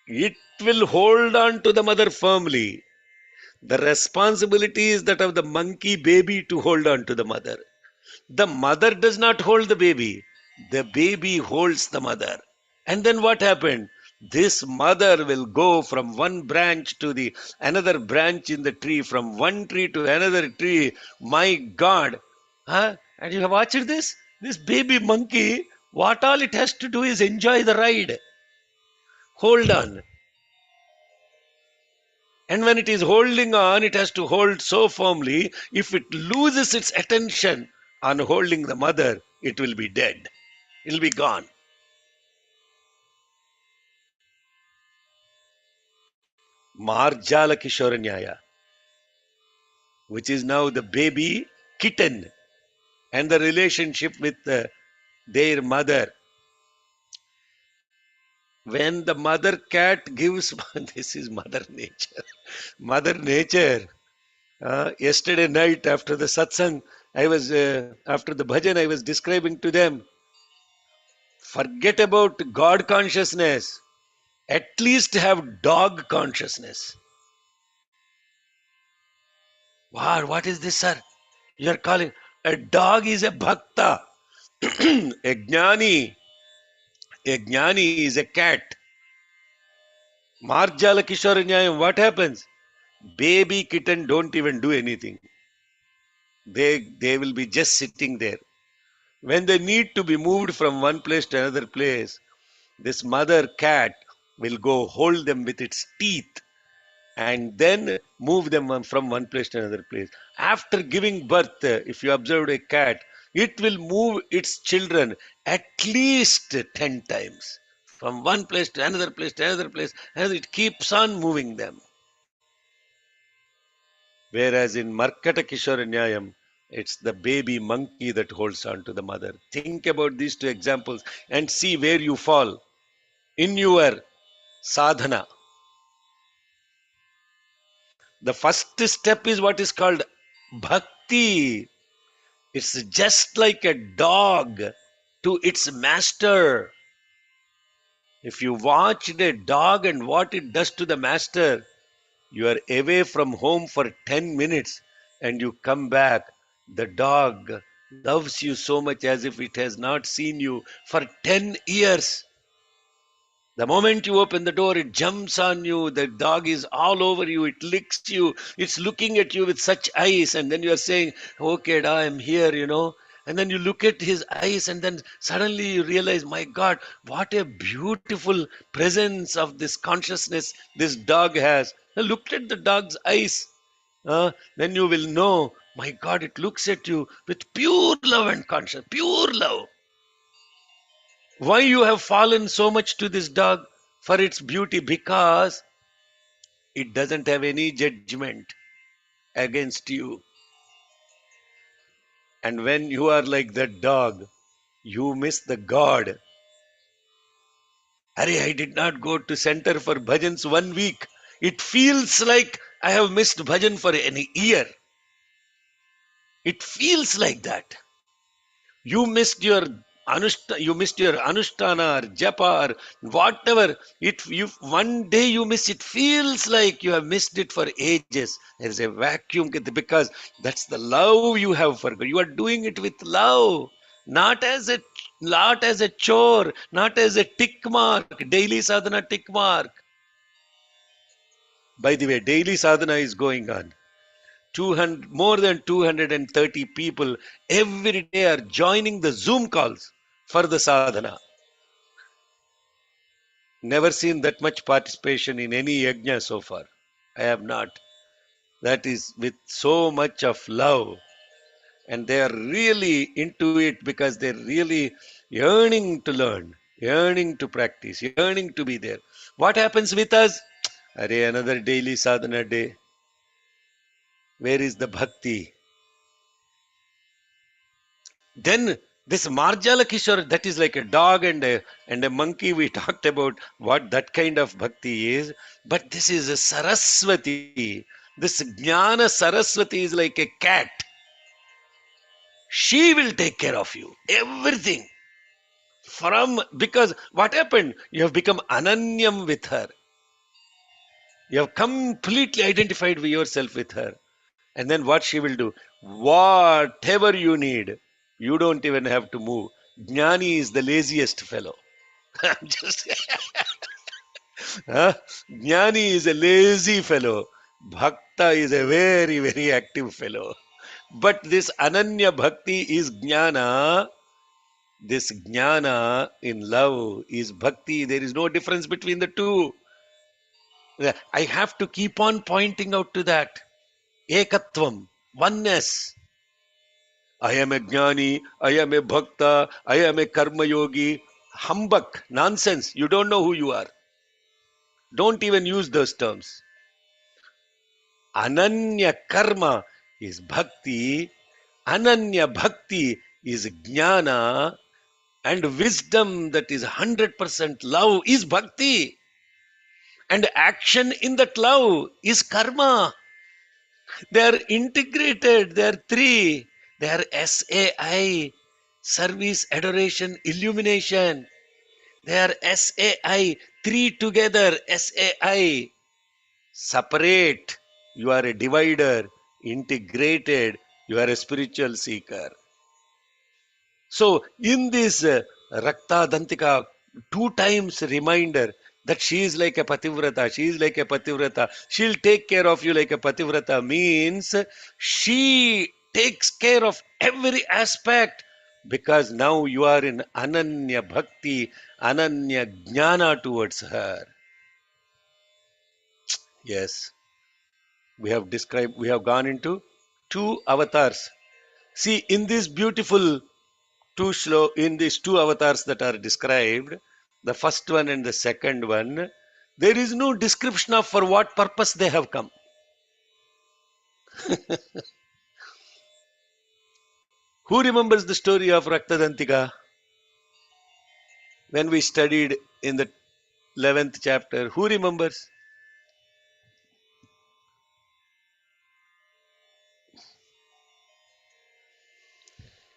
It will hold on to the mother firmly. The responsibility is that of the monkey baby to hold on to the mother. The mother does not hold the baby holds the mother. And then what happened? This mother will go from one branch to the another branch in the tree, from one tree to another tree. My God. Huh? And you have watched this? This baby monkey, what all it has to do is enjoy the ride. Hold on. And when it is holding on, it has to hold so firmly. If it loses its attention on holding the mother, it will be dead. It will be gone. Marjala Kishoranyaya, which is now the baby kitten and the relationship with their mother. When the mother cat gives, this is Mother Nature. Mother Nature. Yesterday night after the satsang, after the bhajan, I was describing to them, forget about God consciousness. At least have dog consciousness. Wow, what is this, sir? You are calling a dog is a bhakta. a jnani is a cat. Marjala Kishoranyayam, what happens? Baby kitten don't even do anything. They will be just sitting there. When they need to be moved from one place to another place, this mother cat will go hold them with its teeth and then move them from one place to another place. After giving birth, if you observed a cat, it will move its children at least 10 times from one place to another place to another place, and it keeps on moving them. Whereas in Markata Kishoranyayam, it's the baby monkey that holds on to the mother. Think about these two examples and see where you fall in your sadhana. The first step is what is called bhakti. It's just like a dog to its master. If you watch the dog and what it does to the master, you are away from home for 10 minutes and you come back. The dog loves you so much as if it has not seen you for 10 years. The moment you open the door, it jumps on you. The dog is all over you. It licks you. It's looking at you with such eyes. And then you are saying, okay, da, I'm here. And then you look at his eyes and then suddenly you realize, my God, what a beautiful presence of this consciousness this dog has. Now look at the dog's eyes. Then you will know, my God, it looks at you with pure love and conscience, pure love. Why you have fallen so much to this dog? For its beauty, because it doesn't have any judgment against you. And when you are like that dog, you miss the God. Harry, I did not go to center for bhajans 1 week. It feels like I have missed bhajan for an year. It feels like that. You missed your anushtana or japa or whatever. You one day you miss it, feels like you have missed it for ages. There is a vacuum because that's the love you have for God. You are doing it with love, not as a chore, not as a tick mark, daily sadhana tick mark. By the way, daily sadhana is going on. 200, more than 230 people every day are joining the Zoom calls for the sadhana. Never seen that much participation in any yajna so far. I have not. That is with so much of love. And they are really into it because they're really yearning to learn, yearning to practice, yearning to be there. What happens with us? Array, another daily sadhana day. Where is the bhakti? Then this Marjala Kishore, that is like a dog and a monkey. We talked about what that kind of bhakti is. But this is a Saraswati. This Jnana Saraswati is like a cat. She will take care of you. Everything. Because what happened? You have become ananyam with her. You have completely identified yourself with her. And then what she will do? Whatever you need, you don't even have to move. Jnani is the laziest fellow. I'm just Jnani is a lazy fellow. Bhakta is a very, very active fellow. But this Ananya Bhakti is Jnana. This Jnana in love is Bhakti. There is no difference between the two. I have to keep on pointing out to that. Ekatvam, oneness. I am a jnani, I am a bhakta, I am a karma yogi. Humbug, nonsense. You don't know who you are. Don't even use those terms. Ananya karma is bhakti, Ananya bhakti is jnana, and wisdom that is 100% love is bhakti. And action in that love is karma. They are integrated. They are three. They are SAI, service, adoration, illumination. They are SAI, three together, SAI. Separate, you are a divider. Integrated, you are a spiritual seeker. So, in this Rakta Dantika, 2 times reminder that she is like a pativrata, she is like a pativrata, she'll take care of you like a pativrata means she takes care of every aspect because now you are in Ananya Bhakti, Ananya Jnana towards her. Yes, we have gone into 2 avatars. See, in this beautiful in these 2 avatars that are described, the first one and the second one, there is no description of for what purpose they have come. Who remembers the story of Raktadantika when we studied in the 11th chapter? Who remembers?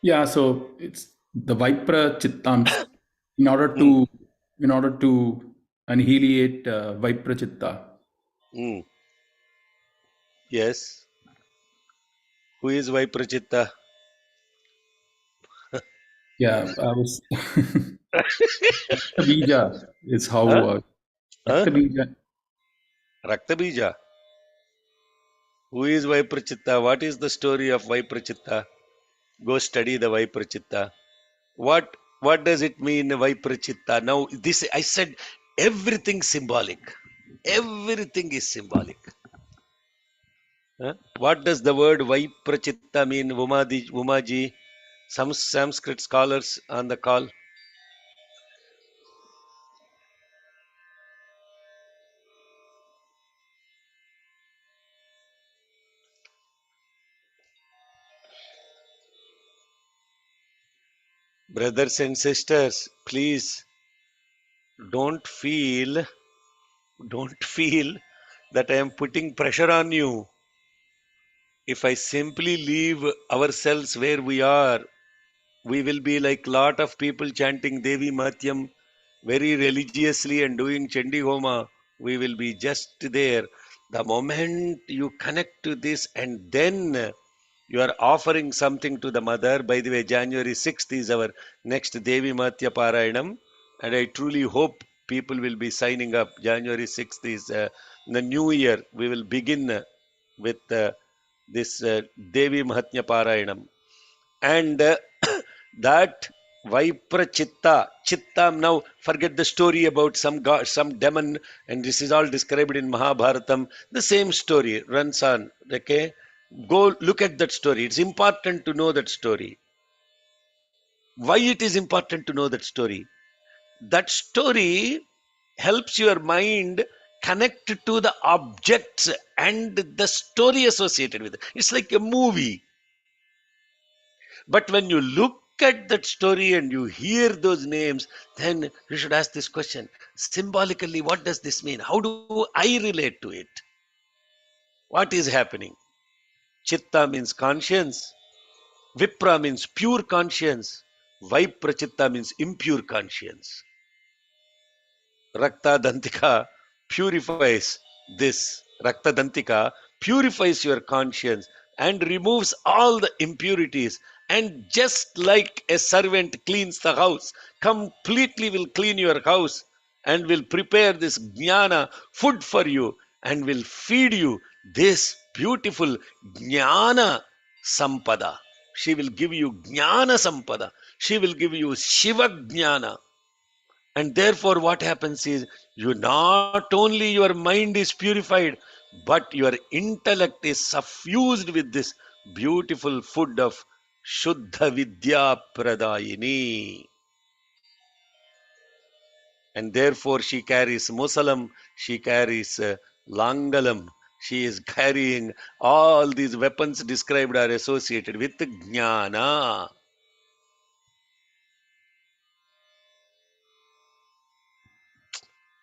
Yeah, so it's the Vipra Chittams in order Hmm. to annihilate Vipra Chitta. Hmm. Yes. Who is Vaiprachitta? Yeah, I was Raktabija is how Huh? Huh? Raktabija. Raktabija. Who is Vaiprachitta? What is the story of Vaiprachitta? Go study the Vaiprachitta. What does it mean, Vaiprachitta? Now, this I said everything symbolic. Everything is symbolic. Huh? What does the word Vaiprachitta mean, Umaji? Some Sanskrit scholars on the call. Brothers and sisters, please don't feel that I am putting pressure on you. If I simply leave ourselves where we are, we will be like lot of people chanting Devi Matyam very religiously and doing Chandi Homa. We will be just there. The moment you connect to this and then you are offering something to the mother. By the way, January 6th is our next Devi Matya Parayanam, and I truly hope people will be signing up. January 6th is the new year. We will begin with this Devi Mahatmya Parayanam. And that Vipra Chitta, now forget the story about some god, some demon, and this is all described in Mahabharatam. The same story runs on. Okay, go look at that story. It's important to know that story. Why it is important to know that story? That story helps your mind connect to the objects and the story associated with it. It's like a movie. But when you look at that story and you hear those names, then you should ask this question: symbolically, what does this mean? How do I relate to it? What is happening? Chitta means conscience. Vipra means pure conscience. Viprachitta means impure conscience. Rakta Dantika purifies this. Rakta Dantika purifies your conscience and removes all the impurities. And just like a servant cleans the house, completely will clean your house and will prepare this jnana food for you and will feed you this beautiful jnana sampada. She will give you jnana sampada. She will give you Shiva jnana. And therefore, what happens is you not only your mind is purified, but your intellect is suffused with this beautiful food of Shuddha Vidya Pradayini. And therefore, she carries Musalam, she carries Langalam, she is carrying all these weapons described are associated with Jnana.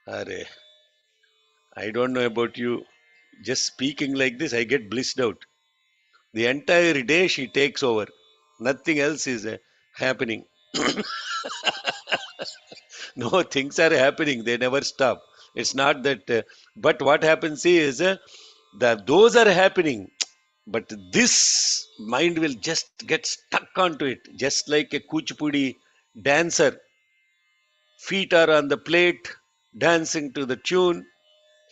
Are, I don't know about you. Just speaking like this, I get blissed out. The entire day she takes over. Nothing else is happening. No, things are happening. They never stop. It's not that. But what happens is that those are happening. But this mind will just get stuck onto it. Just like a kuchipudi dancer. Feet are on the plate, dancing to the tune.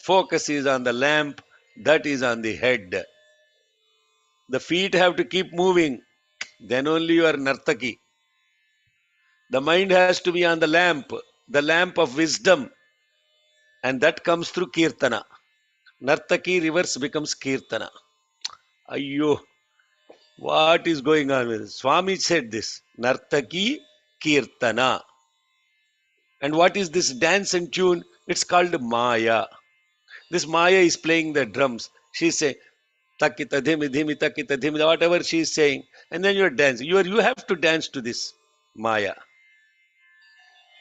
Focus is on the lamp. That is on the head. The feet have to keep moving. Then only you are nartaki. The mind has to be on the lamp of wisdom, and that comes through kirtana. Nartaki reverse becomes kirtana. Ayyo, what is going on with this? Swami said this, Nartaki kirtana. And what is this dance and tune? It's called Maya. This Maya is playing the drums. She say, takita dhimi dhimi takita dhimi, whatever she is saying, and then you are dancing. You have to dance to this Maya.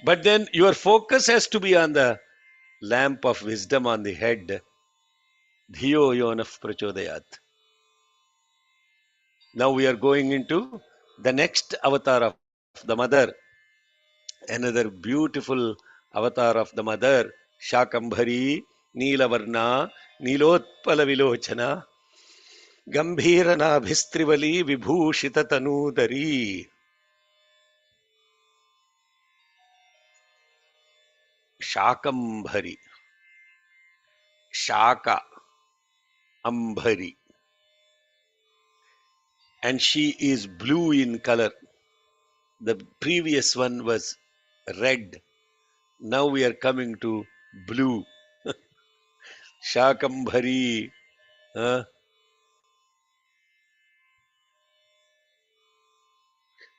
But then your focus has to be on the lamp of wisdom on the head. Dhiyo yonaf prachodayat. Now we are going into the next avatar of the mother. Another beautiful avatar of the mother. Shakambhari, Neelavarna, Neelotpala Vilochana, Gambhirana Bhistrivali, Vibhushita Tanudari. Shakambhari. Shaka. Ambhari. And she is blue in color. The previous one was red. Now we are coming to blue. Shakambhari.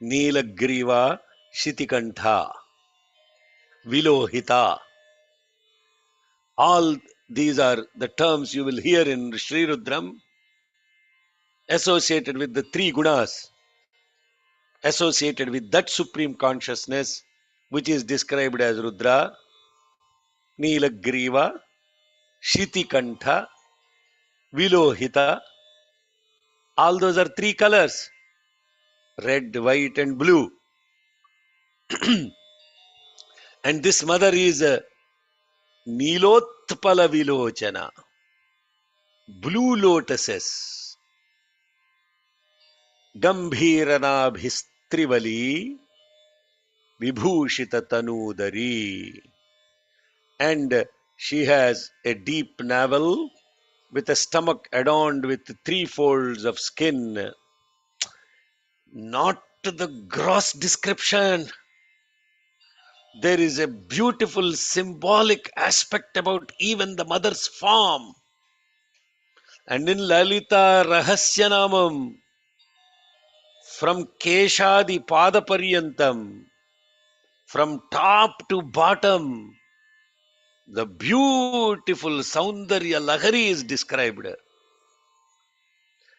Neelagriva Shitikantha. Vilohita. All these are the terms you will hear in Sri Rudram associated with the three gunas. associated with that supreme consciousness, which is described as Rudra, Nilagriva, Shitikantha, Vilohita. All those are three colors: red, white, and blue. And this mother is Nilotpala Vilochana, blue lotuses, Gambhiranabhistrivali, Vibhushita Tanudari. And she has a deep navel with a stomach adorned with three folds of skin. Not the gross description. There is a beautiful symbolic aspect about even the mother's form. And in Lalita Rahasyanamam, from Keshadi Padaparyantam, from top to bottom, the beautiful Saundarya Lahari is described.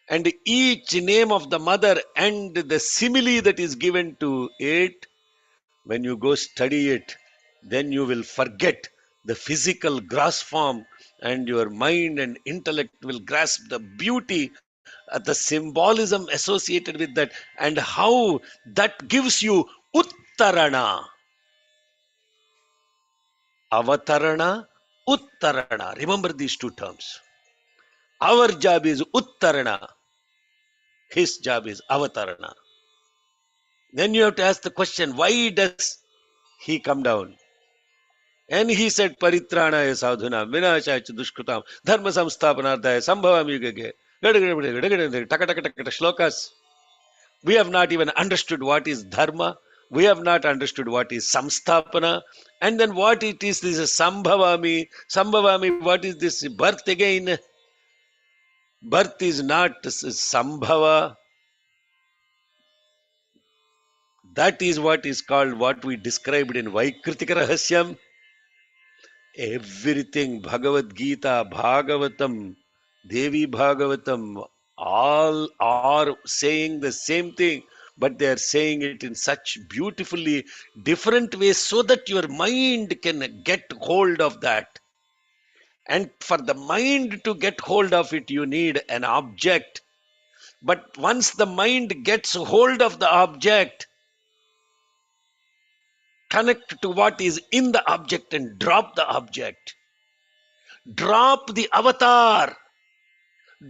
And each name of the mother and the simile that is given to it, when you go study it, then you will forget the physical gross form, and your mind and intellect will grasp the beauty, the symbolism associated with that, and how that gives you Uttarana. Avatarana, Uttarana. Remember these two terms. Our job is Uttarana. His job is Avatarana. Then you have to ask the question, why does he come down? And he said, Paritranaya sadhuna, vinashaya dushkrutam, dharma samsthapanarthaya, sambhavam yugage. Shlokas. We have not even understood what is dharma. We have not understood what is samsthapana. And then what it is, this is sambhavami. Sambhavami, what is this birth again? Birth is not sambhava. That is what is called, what we described in Vaikritika Rahasyam. Everything, Bhagavad Gita, Bhagavatam, Devi Bhagavatam, all are saying the same thing, but they are saying it in such beautifully different ways so that your mind can get hold of that. And for the mind to get hold of it, you need an object. But once the mind gets hold of the object, connect to what is in the object and drop the object. Drop the avatar.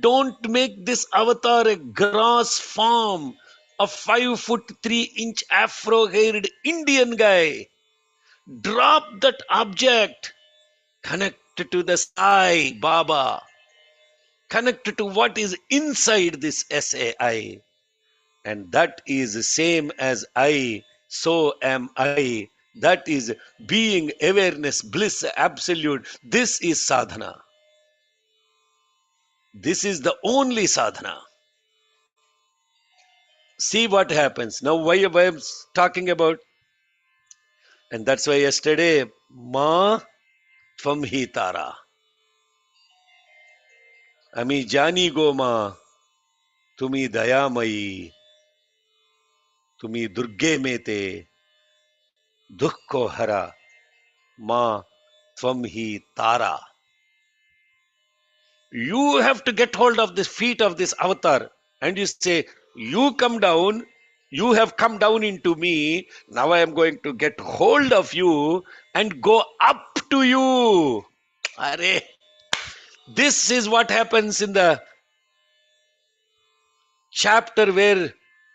Don't make this avatar a gross form, a 5'3" afro-haired Indian guy. Drop that object. Connect to the Sai Baba. Connect to what is inside this SAI. And that is the same as I, so am I. That is being, awareness, bliss, absolute. This is sadhana. This is the only sadhana. See what happens. Now why I'm talking about, and that's why yesterday, Ma Tvam Hi Tara. Ami Jani Go Ma, Tumi Dayamayi, Tumi Durge Mete, Dukko Hara, Ma Tvam Hi Tara. You have to get hold of the feet of this avatar and you say, you come down, you have come down into me, now I am going to get hold of you and go up to you. Are, this is what happens in the chapter where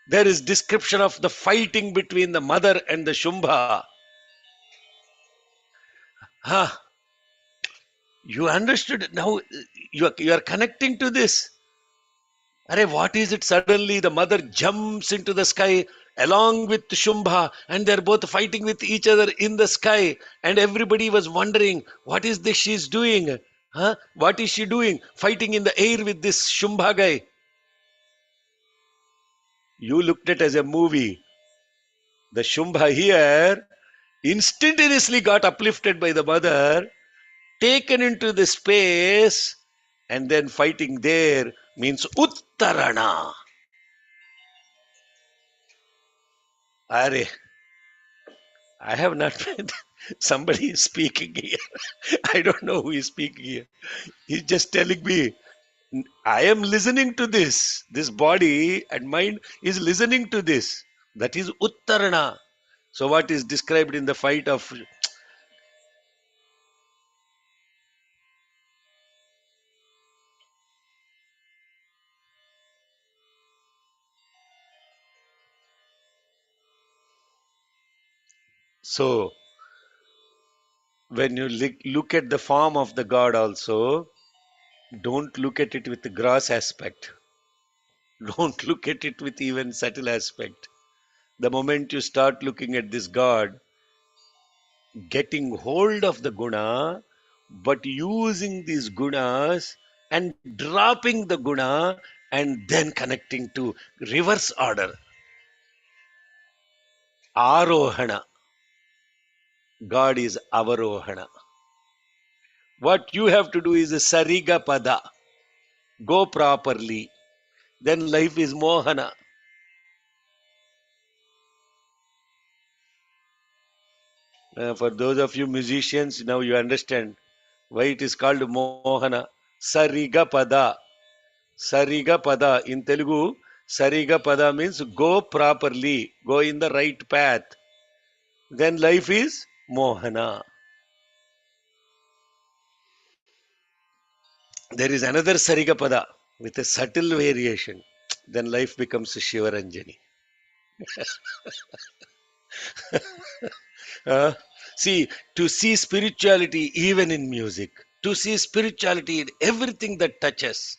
there is description of the fighting between the mother and the Shumbha. Huh. You understood? Now you are connecting to this. Arey, what is it? Suddenly the mother jumps into the sky along with Shumbha and they're both fighting with each other in the sky. And everybody was wondering, what is this she's doing? Huh? What is she doing? Fighting in the air with this Shumbha guy. You looked at it as a movie. The Shumbha here instantaneously got uplifted by the mother, taken into the space, and then fighting there means Uttarana. Are, I have not met somebody is speaking here. I don't know who is speaking here. He's just telling me, I am listening to this. This body and mind is listening to this. That is Uttarana. So what is described in the fight of... So when you look at the form of the God also, don't look at it with the gross aspect. Don't look at it with even subtle aspect. The moment you start looking at this God, getting hold of the guna, but using these gunas and dropping the guna and then connecting to reverse order. Arohana. God is avarohana. What you have to do is a sariga pada. Go properly. Then life is mohana. For those of you musicians, now you understand why it is called mohana. Sariga pada. Sariga pada. In Telugu, Sariga pada means go properly. Go in the right path. Then life is mohana. There is another Sariga pada with a subtle variation. Then life becomes Shivaranjani. See, to see spirituality even in music, to see spirituality in everything that touches,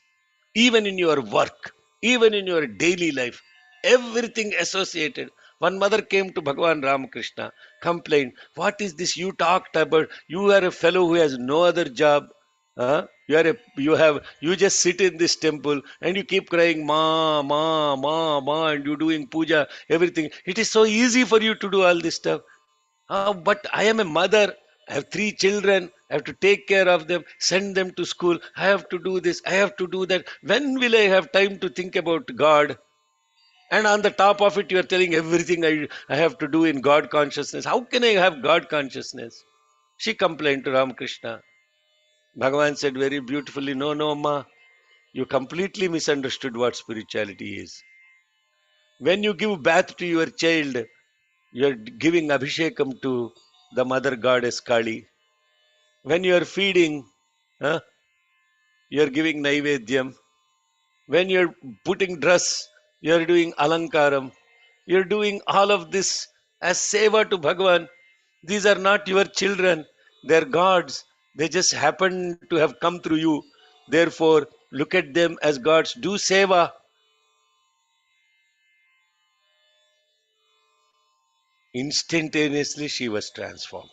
even in your work, even in your daily life, everything associated. One mother came to Bhagavan Ramakrishna, complained, what is this you talked about? You are a fellow who has no other job. You just sit in this temple and you keep crying ma ma ma ma and you doing puja, everything. It is so easy for you to do all this stuff. But I am a mother. I have 3 children. I have to take care of them, send them to school. I have to do this. I have to do that. When will I have time to think about God? And on the top of it, you are telling everything I have to do in God consciousness. How can I have God consciousness? She complained to Ramakrishna. Bhagavan said very beautifully, no, no, ma. You completely misunderstood what spirituality is. When you give bath to your child, you are giving Abhishekam to the mother goddess Kali. When you are feeding, you are giving Naivedyam. When you are putting dress, you are doing Alankaram. You are doing all of this as seva to Bhagavan. These are not your children. They are gods. They just happen to have come through you. Therefore, look at them as gods. Do seva. Instantaneously, she was transformed.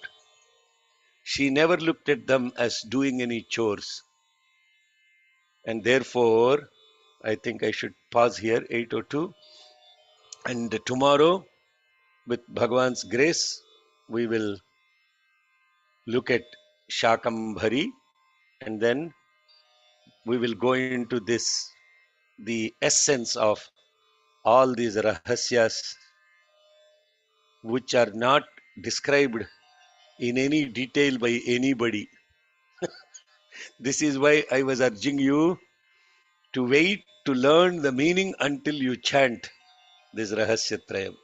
She never looked at them as doing any chores. And therefore, I think I should pause here, 8:02. And tomorrow, with Bhagwan's grace, we will look at Shakambhari, and then we will go into this, the essence of all these rahasyas, which are not described in any detail by anybody. This is why I was urging you to wait to learn the meaning until you chant this Rahasyatrayam.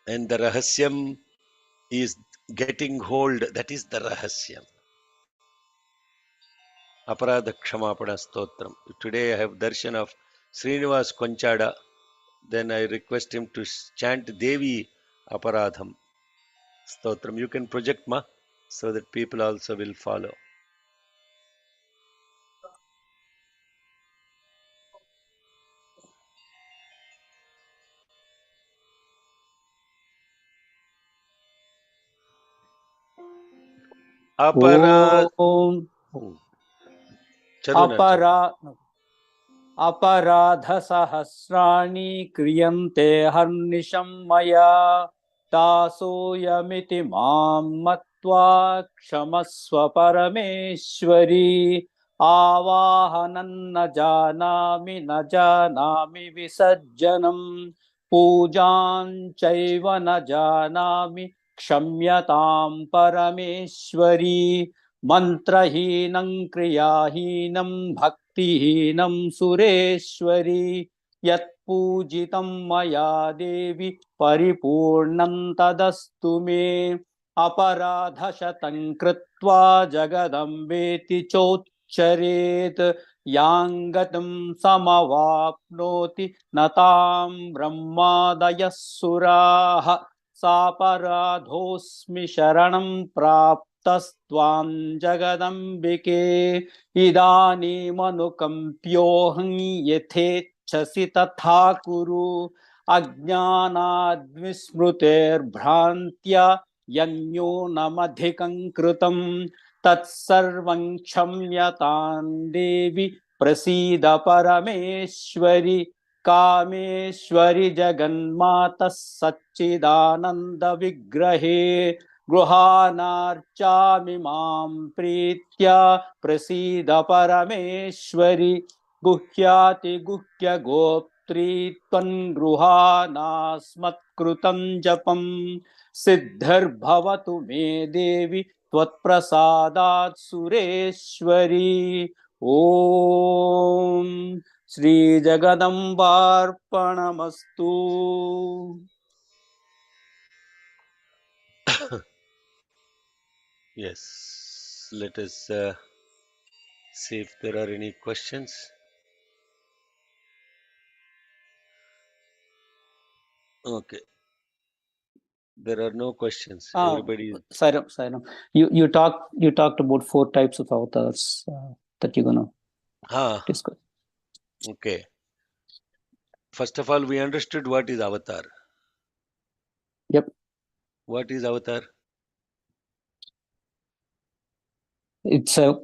And the Rahasyam is getting hold. That is the Rahasyam. Aparadha Kshamapana Stotram. Today I have darshan of Srinivas Konchada. Then I request him to chant Devi Aparadham Stotram. You can project ma, so that people also will follow. Aparad. Om Chadu na chadu. अपराधसहस्राणि क्रियन्ते हर्निशं मया तासोऽयमिति मां मत्वा क्षमस्व परमेश्वरी आवाहनं न जानामि विसर्जनं पूजां चैव न जानामि क्षम्यतां परमेश्वरी मन्त्रहीनं क्रियाहीनं भक्तिहीनं सुरेश्वरी यत्पूजितं मया देवी परिपूर्णं तदस्तु मे अपराधशतं कृत्वा जगदम्बेति चोच्चरेत् यां गतिं समवाप्नोति न तां ब्रह्मादयः सुराः सापराधोऽस्मि शरणं प्राप्तस्त्वां जगदम्बिके इदानीमनुकम्प्योऽहं यथेच्छसि तथा कुरु अज्ञानाद्विस्मृतेर्भ्रान्त्या यन्न्यूनमधिकं कृतं तत्सर्वं क्षम्यतां देवि प्रसीद परमेश्वरि कामेश्वरि जगन्मातः सच्चिदानन्द विग्रहे गृहाणार्चामि मां प्रीत्या प्रसीद परमेश्वरि गुह्यातिगुह्य गोप्त्री त्वं गृहाणास्मत्कृतं जपं सिद्धिर्भवतु मे देवि त्वत्प्रसादात् सुरेश्वरी ॐ श्रीजगदम्बार्पणमस्तु Yes. Let us see if there are any questions. Okay. There are no questions. Everybody is. Sairam, you talked about 4 types of avatars that you're gonna discuss. Okay. First of all, we understood what is avatar. Yep. What is avatar? It's a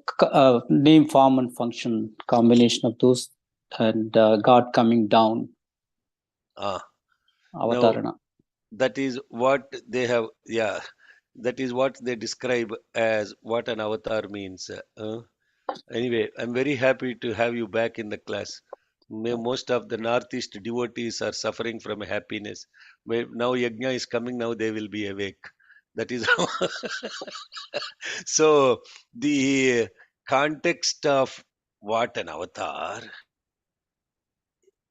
name, form, and function combination of those, and God coming down. Avatarana. Now, that is what they have. Yeah, that is what they describe as what an avatar means. Anyway, I'm very happy to have you back in the class. Most of the Northeast devotees are suffering from happiness. Now Yajna is coming, now they will be awake. That is how. So, the context of what an avatar.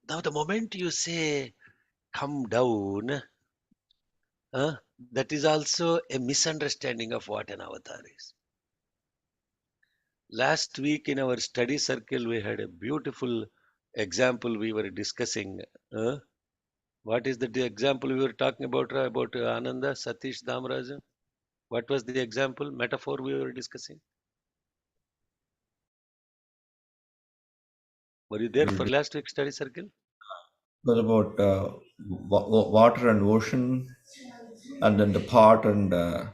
Now, the moment you say come down, that is also a misunderstanding of what an avatar is. Last week in our study circle, we had a beautiful example we were discussing. What is the example we were talking about Ananda, Satish, Damrajan? What was the example, metaphor we were discussing? Were you there for last week's study circle? Well, about water and ocean, and then the pot and the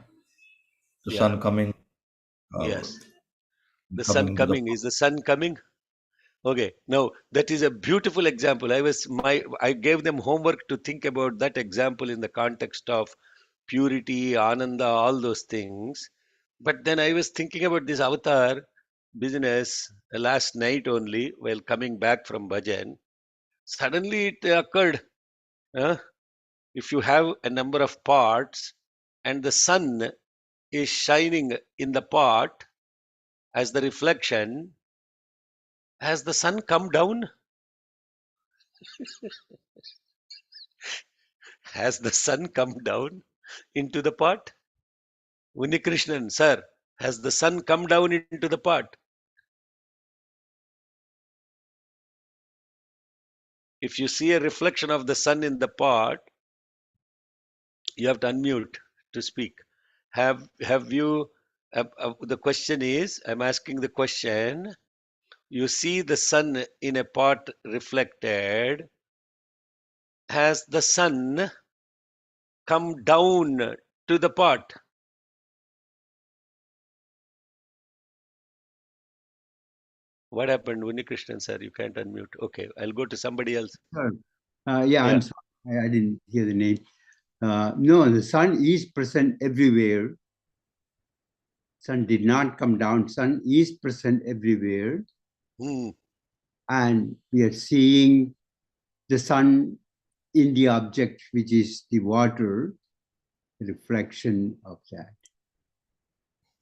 sun coming. Yes. The sun coming to coming. Is the sun coming? Okay. Now that is a beautiful example. I gave them homework to think about that example in the context of purity, ananda, all those things. But then I was thinking about this avatar business last night only while coming back from bhajan. Suddenly it occurred. If you have a number of pots and the sun is shining in the pot as the reflection, has the sun come down? Has the sun come down into the pot? Unikrishnan, sir, has the sun come down into the pot? If you see a reflection of the sun in the pot, you have to unmute to speak. Have you? The question is, I'm asking the question. You see the sun in a pot reflected. Has the sun come down to the pot? What happened, Unikrishnan sir? You can't unmute. Okay, I'll go to somebody else. Yeah, I'm sorry. I didn't hear the name. No, the sun is present everywhere. Sun did not come down. Sun is present everywhere. And we are seeing the sun in the object, which is the water, reflection of that.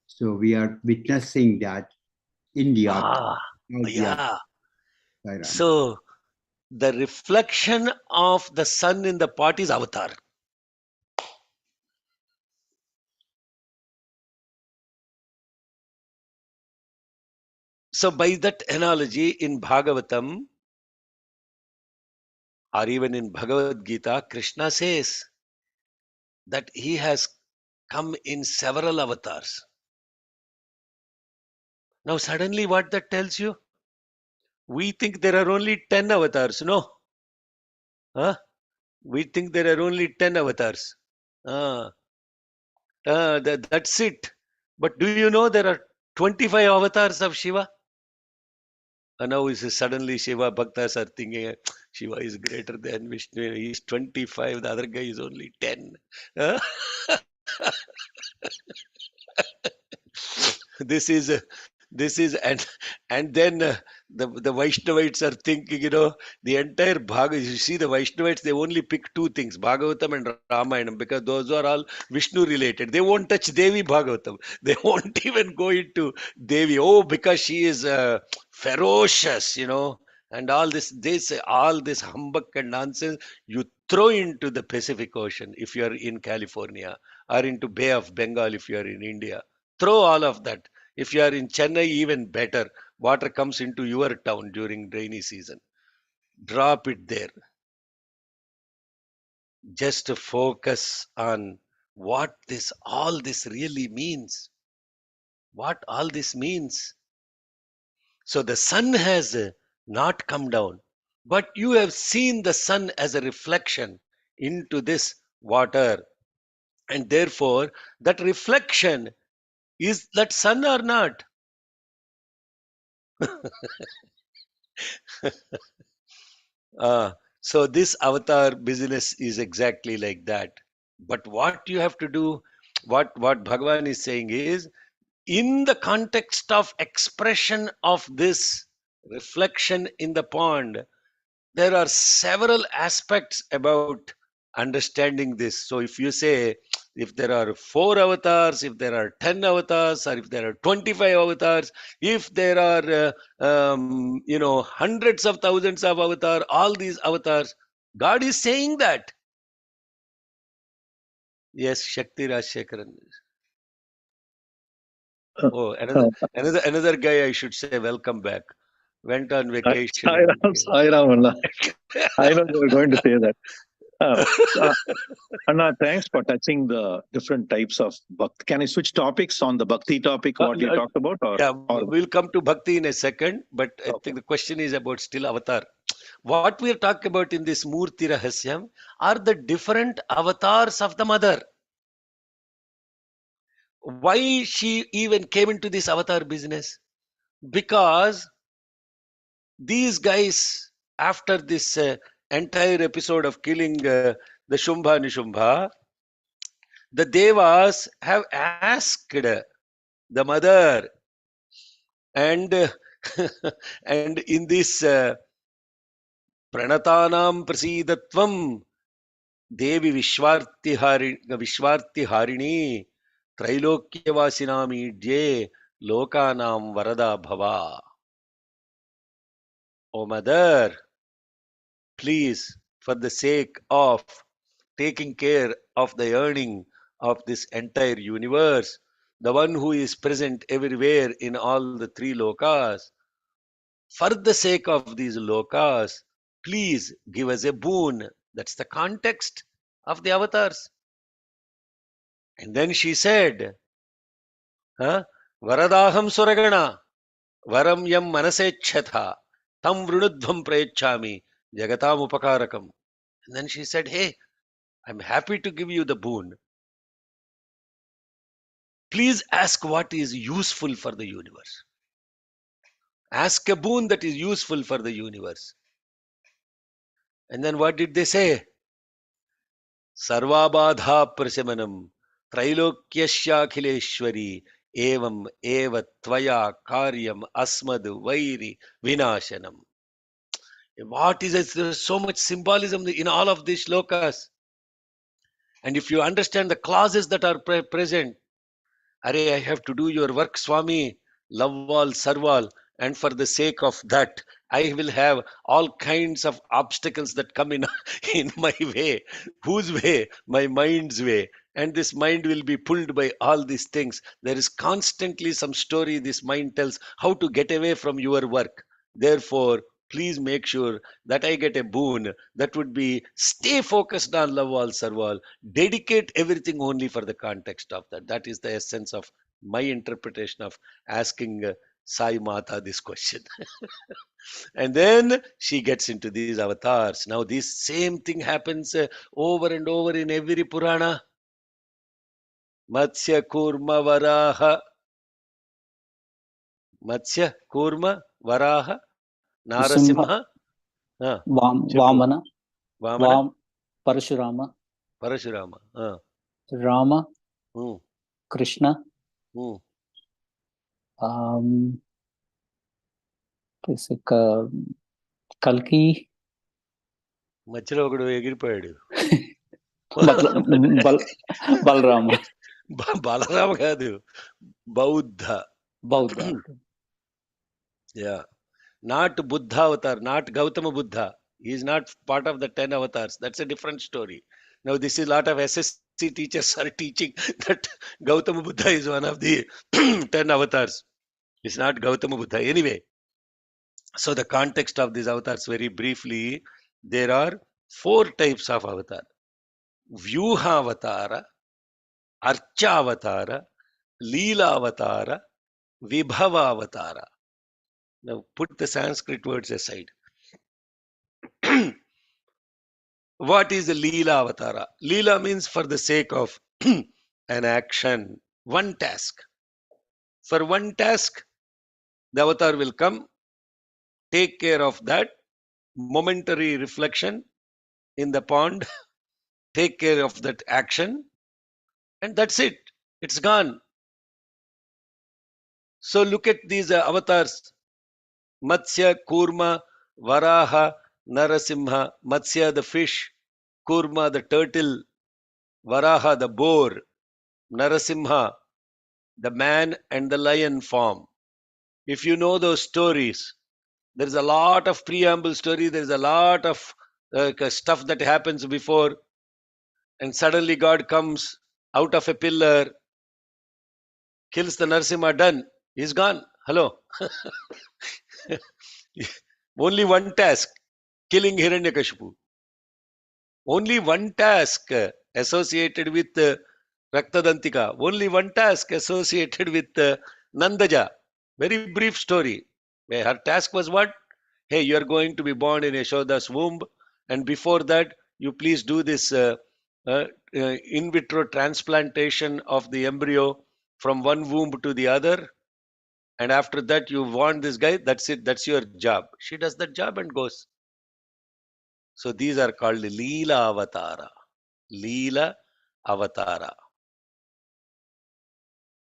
So we are witnessing that in the object. Yeah. Sairam. So the reflection of the sun in the pot is avatar. So by that analogy in Bhagavatam or even in Bhagavad Gita, Krishna says that he has come in several avatars. Now suddenly what that tells you? We think there are only 10 avatars. No. Huh? We think there are only 10 avatars. That's it. But do you know there are 25 avatars of Shiva? And now suddenly Shiva Bhaktas are thinking Shiva is greater than Vishnu. He is 25. The other guy is only 10. Huh? this is and then the Vaishnavites are thinking, the entire Bhagavad. You see, the Vaishnavites, they only pick two things, Bhagavatam and Ramayana, because those are all Vishnu related. They won't touch Devi Bhagavatam. They won't even go into Devi. Oh, because she is ferocious, and all this humbug and nonsense you throw into the Pacific Ocean if you are in California, or into Bay of Bengal if you are in India. Throw all of that. If you are in Chennai, even better. Water comes into your town during rainy season. Drop it there. Just to focus on what all this really means. What all this means. So the sun has not come down, but you have seen the sun as a reflection into this water. And therefore, that reflection, is that sun or not? So this avatar business is exactly like that. But what you have to do, what Bhagavan is saying is, in the context of expression of this reflection in the pond, there are several aspects about understanding this. So if you say, if there are 4 avatars, if there are 10 avatars, or if there are 25 avatars, if there are hundreds of thousands of avatars, all these avatars, God is saying that. Yes, Shakti Rajshekaran. Oh, another guy, I should say, welcome back. Went on vacation. Sairam, Allah. I know you were going to say that. Anna, thanks for touching the different types of bhakti. Can I switch topics on the bhakti topic, what you talked about? Or We'll come to bhakti in a second, but I think the question is about still avatar. What we are talking about in this Murthi Rahasyam are the different avatars of the mother. Why she even came into this avatar business? Because these guys, after this entire episode of killing the Shumbha Nishumbha, the Devas have asked the mother, and and in this Pranatanam Prasidatvam Devi Vishwarti Trailokyavasinami Dye Lokanam Varada Bhava. O mother, please, for the sake of taking care of the yearning of this entire universe, the one who is present everywhere in all the 3 lokas, for the sake of these lokas, please give us a boon. That's the context of the avatars. And then she said, Varadaham Suragana, Varam Yam Manasechatha, Tam Vrunudvam Prayachami, Jagatam Upakarakam. And then she said, hey, I'm happy to give you the boon. Please ask what is useful for the universe. Ask a boon that is useful for the universe. And then what did they say? Sarvabadha Prasamanam, Trailokyashakhileshwari, Evam Eva Tvaya Karyam Asmad Vairi Vinashanam. What is it? There is so much symbolism in all of these shlokas. And if you understand the clauses that are present, Are, I have to do your work, Swami, love all, serve all, and for the sake of that, I will have all kinds of obstacles that come in, in my way. Whose way? My mind's way. And this mind will be pulled by all these things. There is constantly some story this mind tells how to get away from your work. Therefore, please make sure that I get a boon that would be stay focused on love all, serve all, dedicate everything only for the context of that. That is the essence of my interpretation of asking Sai Mata this question. And then she gets into these avatars. Now, this same thing happens over and over in every Purana. Matsya Kurma Varaha. Matsya Kurma Varaha Simha, Narasimha. Vamana, Vamana. Parashurama, Parashurama. Rama, Hmm. Krishna, Hmm. Kalki, మధ్యలో ఒకడు ఎగిరిపోయాడు. Balrama, Balarama కాదు, బౌద్ధ. Yeah. Not Buddha avatar, not Gautama Buddha. He is not part of the 10 avatars. That's a different story. Now, this is a lot of SSC teachers are teaching that Gautama Buddha is one of the 10 avatars. It's not Gautama Buddha. Anyway, so the context of these avatars, very briefly, there are 4 types of avatar. Vyuha avatara, Archa avatara, Leela avatara, Vibhava avatara. Now, put the Sanskrit words aside. What is the Leela avatara? Leela means for the sake of an action, one task. For one task, the avatar will come, take care of that momentary reflection in the pond, take care of that action, and that's it. It's gone. So look at these avatars. Matsya, Kurma, Varaha, Narasimha. Matsya, the fish. Kurma, the turtle. Varaha, the boar. Narasimha, the man and the lion form. If you know those stories, there is a lot of preamble story. There is a lot of stuff that happens before, and suddenly God comes out of a pillar, kills the Narasimha, done. He's gone. Hello. Only one task, killing Hiranyakashipu. Only one task associated with Raktadantika. Only one task associated with Nandaja. Very brief story. Her task was what? Hey, you are going to be born in Yashoda's womb, and before that, you please do this in vitro transplantation of the embryo from one womb to the other. And after that, you want this guy. That's it. That's your job. She does that job and goes. So these are called Leela Avatara. Leela Avatara.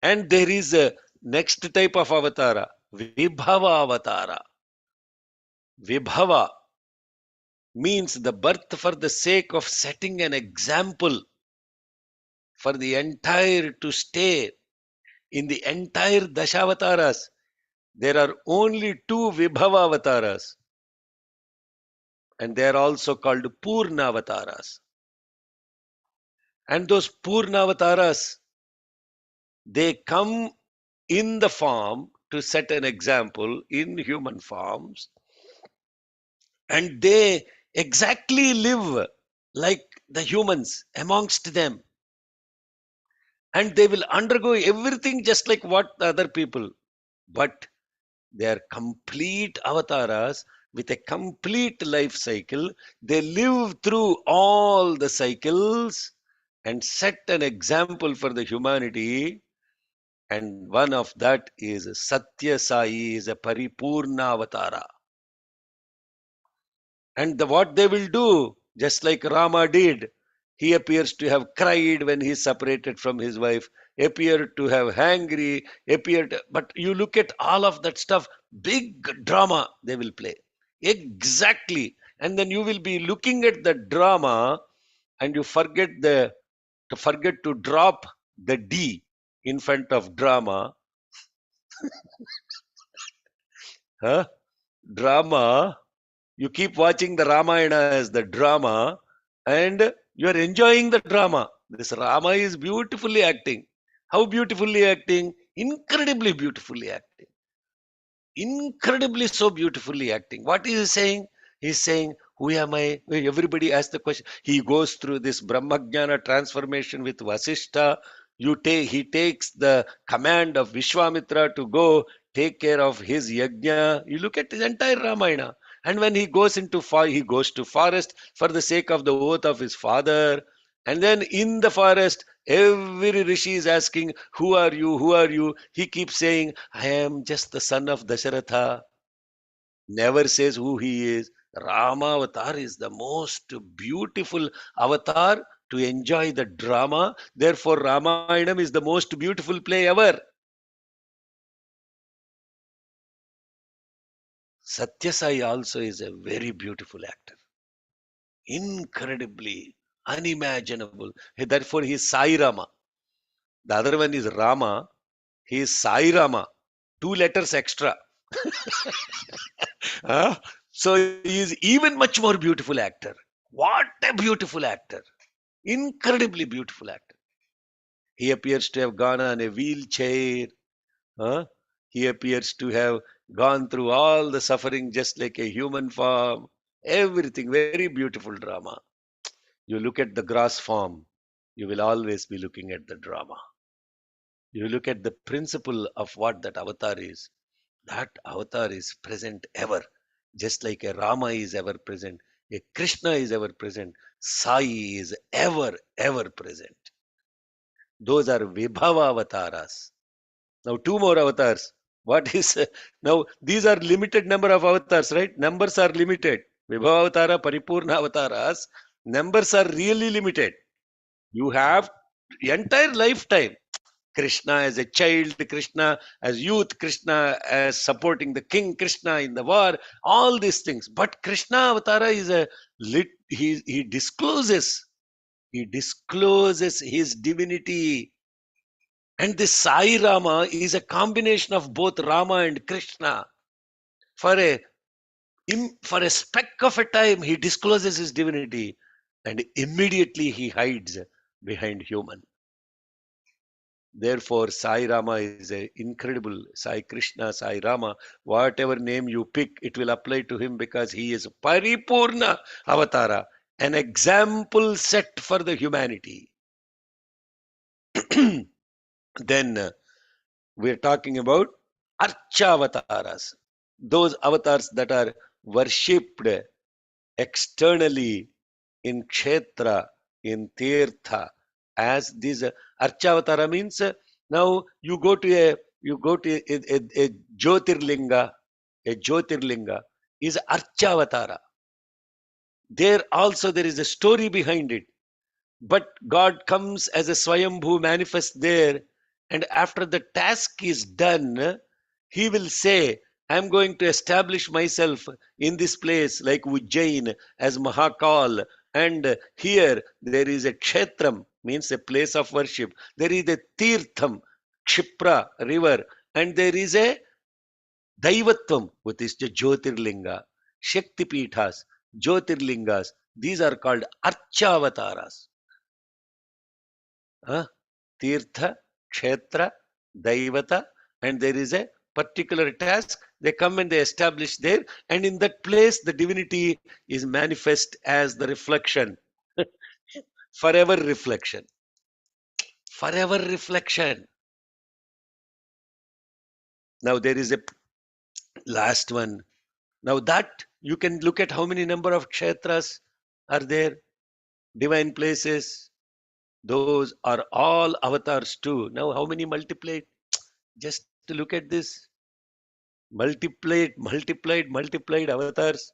And there is a next type of Avatara, Vibhava Avatara. Vibhava means the birth for the sake of setting an example for the entire to stay. In the entire Dashavataras, there are only 2 Vibhava Avataras. And they are also called Purna Avataras. And those Purna Avataras, they come in the form to set an example in human forms, and they exactly live like the humans amongst them, and they will undergo everything just like what the other people, but they are complete avatars with a complete life cycle. They live through all the cycles and set an example for the humanity. And one of that is Satya Sai, is a Paripurna Avatara. And what they will do, just like Rama did, he appears to have cried when he separated from his wife, appeared to have hangry, but you look at all of that stuff, big drama they will play. Exactly. And then you will be looking at the drama and you forget to drop the D in front of drama. Huh? Drama. You keep watching the Ramayana as the drama and you are enjoying the drama. This Rama is beautifully acting. How beautifully acting? Incredibly beautifully acting. Incredibly so beautifully acting. What is he saying? He's saying, who am I? Everybody asks the question. He goes through this Brahmajnana transformation with Vasishtha. He takes the command of Vishwamitra to go take care of his yajna. You look at his entire Ramayana. And when he goes he goes to forest for the sake of the oath of his father. And then in the forest, every rishi is asking, who are you? Who are you? He keeps saying, I am just the son of Dasharatha. Never says who he is. Rama avatar is the most beautiful avatar to enjoy the drama. Therefore, Ramayanam is the most beautiful play ever. Satyasai also is a very beautiful actor. Incredibly, unimaginable. Therefore, he is Sai Rama. The other one is Rama. He is Sai Rama. 2 letters extra. Huh? So he is even much more beautiful actor. What a beautiful actor. Incredibly beautiful actor. He appears to have gone on a wheelchair. Huh? He appears to have gone through all the suffering just like a human form. Everything, very beautiful drama. You look at the gross form, you will always be looking at the drama. You look at the principle of what that avatar is. That avatar is present ever. Just like a Rama is ever present, a Krishna is ever present, Sai is ever present. Those are Vibhava avatars. Now, 2 more avatars. What is now? These are limited number of avatars, right? Numbers are limited. Vibhava avatara, Paripurna avatars. Numbers are really limited. You have entire lifetime. Krishna as a child, Krishna as youth, Krishna as supporting the king, Krishna in the war, all these things. But Krishna avatara is he discloses his divinity. And this Sai Rama is a combination of both Rama and Krishna. For a speck of a time, he discloses his divinity and immediately he hides behind human. Therefore, Sai Rama is an incredible Sai Krishna, Sai Rama. Whatever name you pick, it will apply to him because he is Paripurna Avatara, an example set for the humanity. Then we're talking about Archa Avataras, those avatars that are worshipped externally in Kshetra, in Tirtha, as these Archavatara means now you go to a Jyotirlinga. A Jyotirlinga is Archavatara. There also there is a story behind it. But God comes as a Swayambhu manifest there, and after the task is done, he will say, I'm going to establish myself in this place like Ujjain as Mahakal. And here there is a Kshetram, means a place of worship. There is a Tirtham, Kshipra, river. And there is a Daivatvam, which is the Jyotirlinga, Shakti Pithas, Jyotirlingas. These are called Archavataras. Tirtha, Kshetra, Daivata, and there is a particular task. They come and they establish there, and in that place, the divinity is manifest as the reflection, forever reflection, forever reflection. Now there is a last one. Now that you can look at how many number of kshetras are there, divine places. Those are all avatars too. Now how many multiplied? Just to look at this. Multiplied avatars.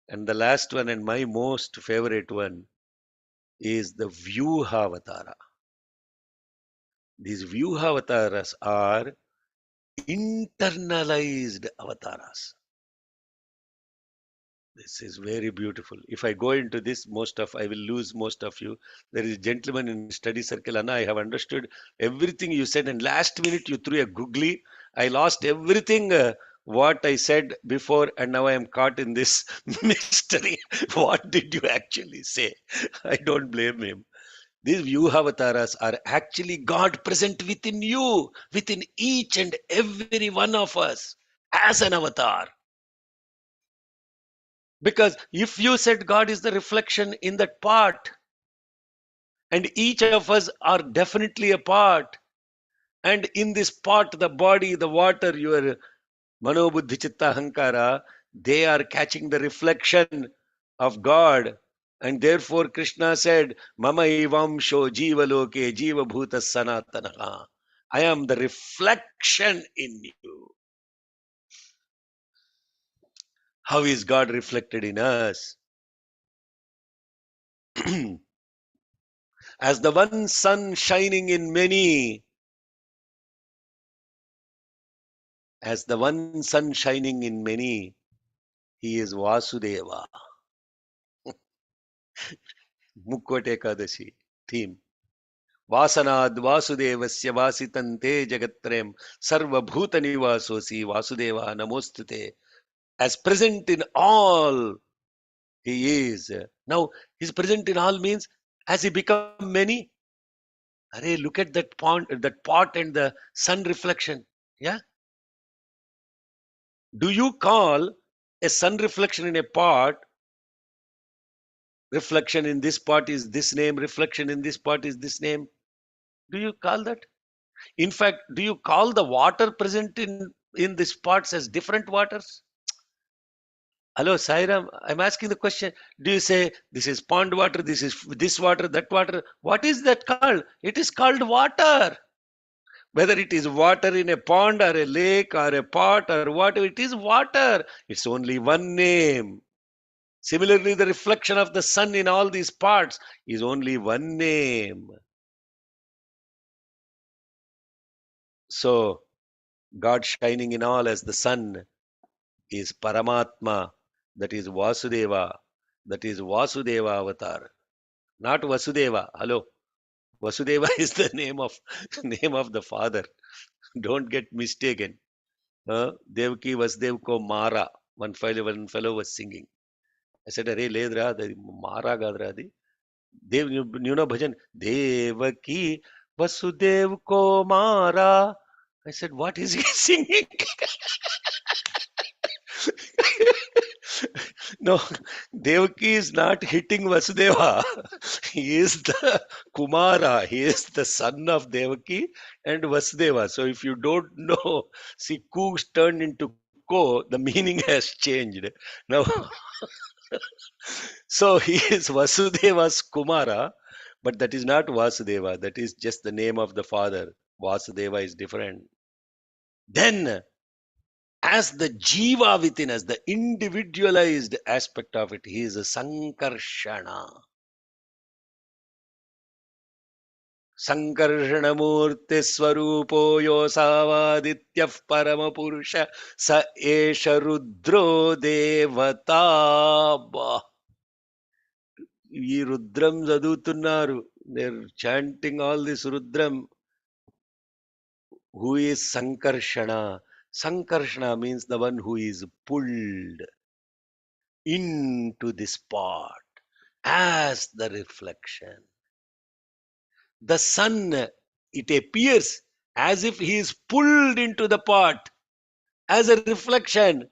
And the last one and my most favorite one is the Vyuha Avatara. These Vyuha Avataras are internalized avatars. This is very beautiful. If I go into this, I will lose most of you. There is a gentleman in study circle, Anna, I have understood everything you said, and last minute you threw a googly. I lost everything what I said before, and now I am caught in this mystery. What did you actually say? I don't blame him. These Vyuhavataras are actually God present within you, within each and every one of us as an avatar. Because if you said God is the reflection in that part, and each of us are definitely a part, and in this part, the body, the water, your Manobuddhi Chitta Hankara, they are catching the reflection of God. And therefore, Krishna said, Mama Ivamsho Jiva Loke Jiva Bhuta Sanatanaha. I am the reflection in you. How is God reflected in us? As the one sun shining in many, as the one sun shining in many, he is Vasudeva. Mukkot Ekadashi theme. Vasanad Vasudevasya Vasitante Jagatrem Sarva Bhuta Nivasosi Vasudeva Namostute. As present in all, he is. Now, he's present in all means, has he become many? Arey, look at that pot and the sun reflection. Yeah? Do you call a sun reflection in a pot, reflection in this pot is this name, reflection in this pot is this name? Do you call that? In fact, do you call the water present in these pots as different waters? Hello, Sairam. I'm asking the question. Do you say this is pond water, this is this water, that water? What is that called? It is called water. Whether it is water in a pond or a lake or a pot or whatever, it is water. It's only one name. Similarly, the reflection of the sun in all these parts is only one name. So, God shining in all as the sun is Paramatma, that is Vasudeva, that is Vasudeva avatar, not Vasudeva. Hello, Vasudeva is the name of the father. Don't get mistaken. Devaki Vasudev ko Mara. One fellow was singing. I said, "Arey ledra, the Mara gadra di." Dev, you know bhajan. Devaki Vasudev ko Mara. I said, what is he singing? No, Devaki is not hitting Vasudeva. He is the Kumara. He is the son of Devaki and Vasudeva. So if you don't know, see, Ku turned into Ko, the meaning has changed. Now, so he is Vasudeva's Kumara, but that is not Vasudeva. That is just the name of the father. Vasudeva is different. Then, as the jiva within us, the individualized aspect of it, he is a Sankarshana. Sankarshanamurti Swarupo Yosavadityaf Paramapurusha Sa Esha Rudro Devata. Ee Rudram Zadutunnaru. They're chanting all this Rudram. Who is Sankarshana? Sankarshana means the one who is pulled into this pot as the reflection. The sun, it appears as if he is pulled into the pot as a reflection,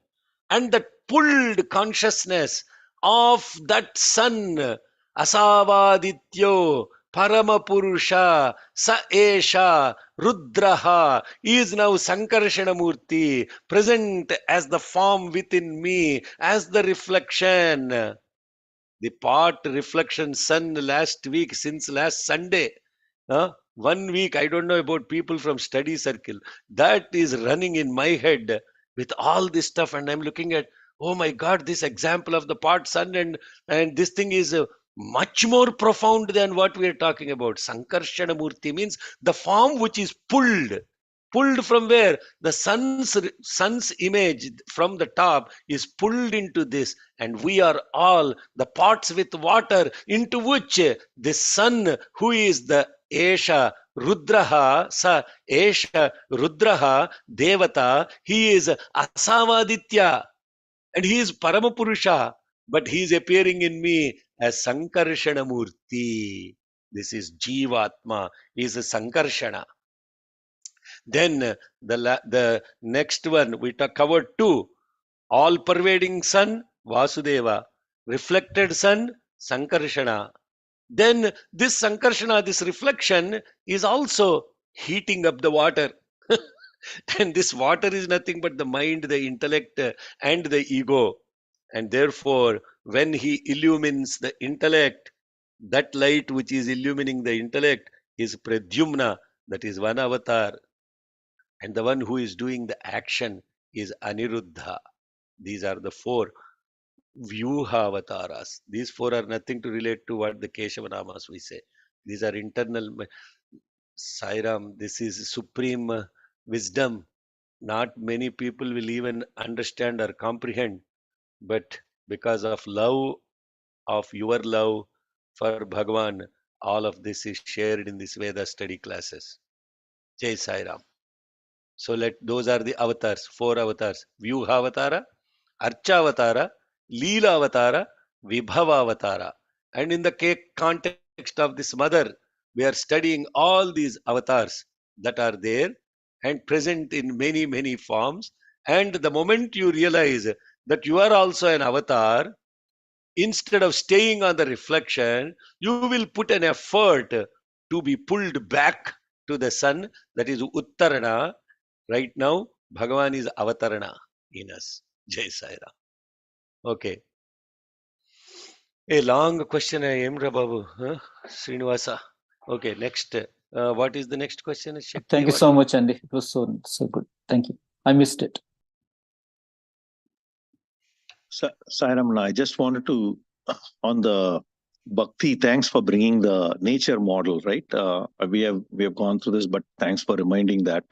and that pulled consciousness of that sun, Asavadityo Paramapurusha Sa Esha Rudraha, is now Sankarshana Murti, present as the form within me, as the reflection. The pot reflection sun last week, since last Sunday. 1 week, I don't know about people from study circle. That is running in my head with all this stuff, and I'm looking at, oh my God, this example of the pot sun, and this thing is much more profound than what we are talking about. Sankarshana Murti means the form which is pulled pulled from where? The sun's image from the top is pulled into this, and we are all the pots with water into which the sun, who is the Esha Rudraha, Sa Esha Rudraha Devata, he is Asavaditya and he is Paramapurusha, but he is appearing in me as Sankarshana Murti. This is Jivatma, he is a Sankarshana. Then the next one we covered two: all pervading sun, Vasudeva; reflected sun, Sankarshana. Then this Sankarshana, this reflection, is also heating up the water. And this water is nothing but the mind, the intellect, and the ego. And therefore, when he illumines the intellect, that light which is illumining the intellect is Pradyumna, that is one avatar. And the one who is doing the action is Aniruddha. These are the four Vyuha avataras. These four are nothing to relate to what the Keshava Namas we say. These are internal. Sairam, this is supreme wisdom. Not many people will even understand or comprehend, but because of love, of your love for Bhagavan, all of this is shared in this Veda study classes. Jai Sairam. So those are the avatars, four avatars: Vyuha avatara, Archa avatara, Leela avatara, Vibhava avatara. And in the context of this mother, we are studying all these avatars that are there and present in many, many forms. And the moment you realize that you are also an avatar, instead of staying on the reflection, you will put an effort to be pulled back to the sun, that is Uttarana. Right now, Bhagavan is Avatarana in us. Jai Saira. Okay. A long question, Emra Babu, Srinivasa. Okay, next. What is the next question? Shakti, Thank you so much, Andy. It was so good. Thank you. I missed it. Sairam, I just wanted to, on the Bhakti, thanks for bringing the nature model, right? We have gone through this, but thanks for reminding that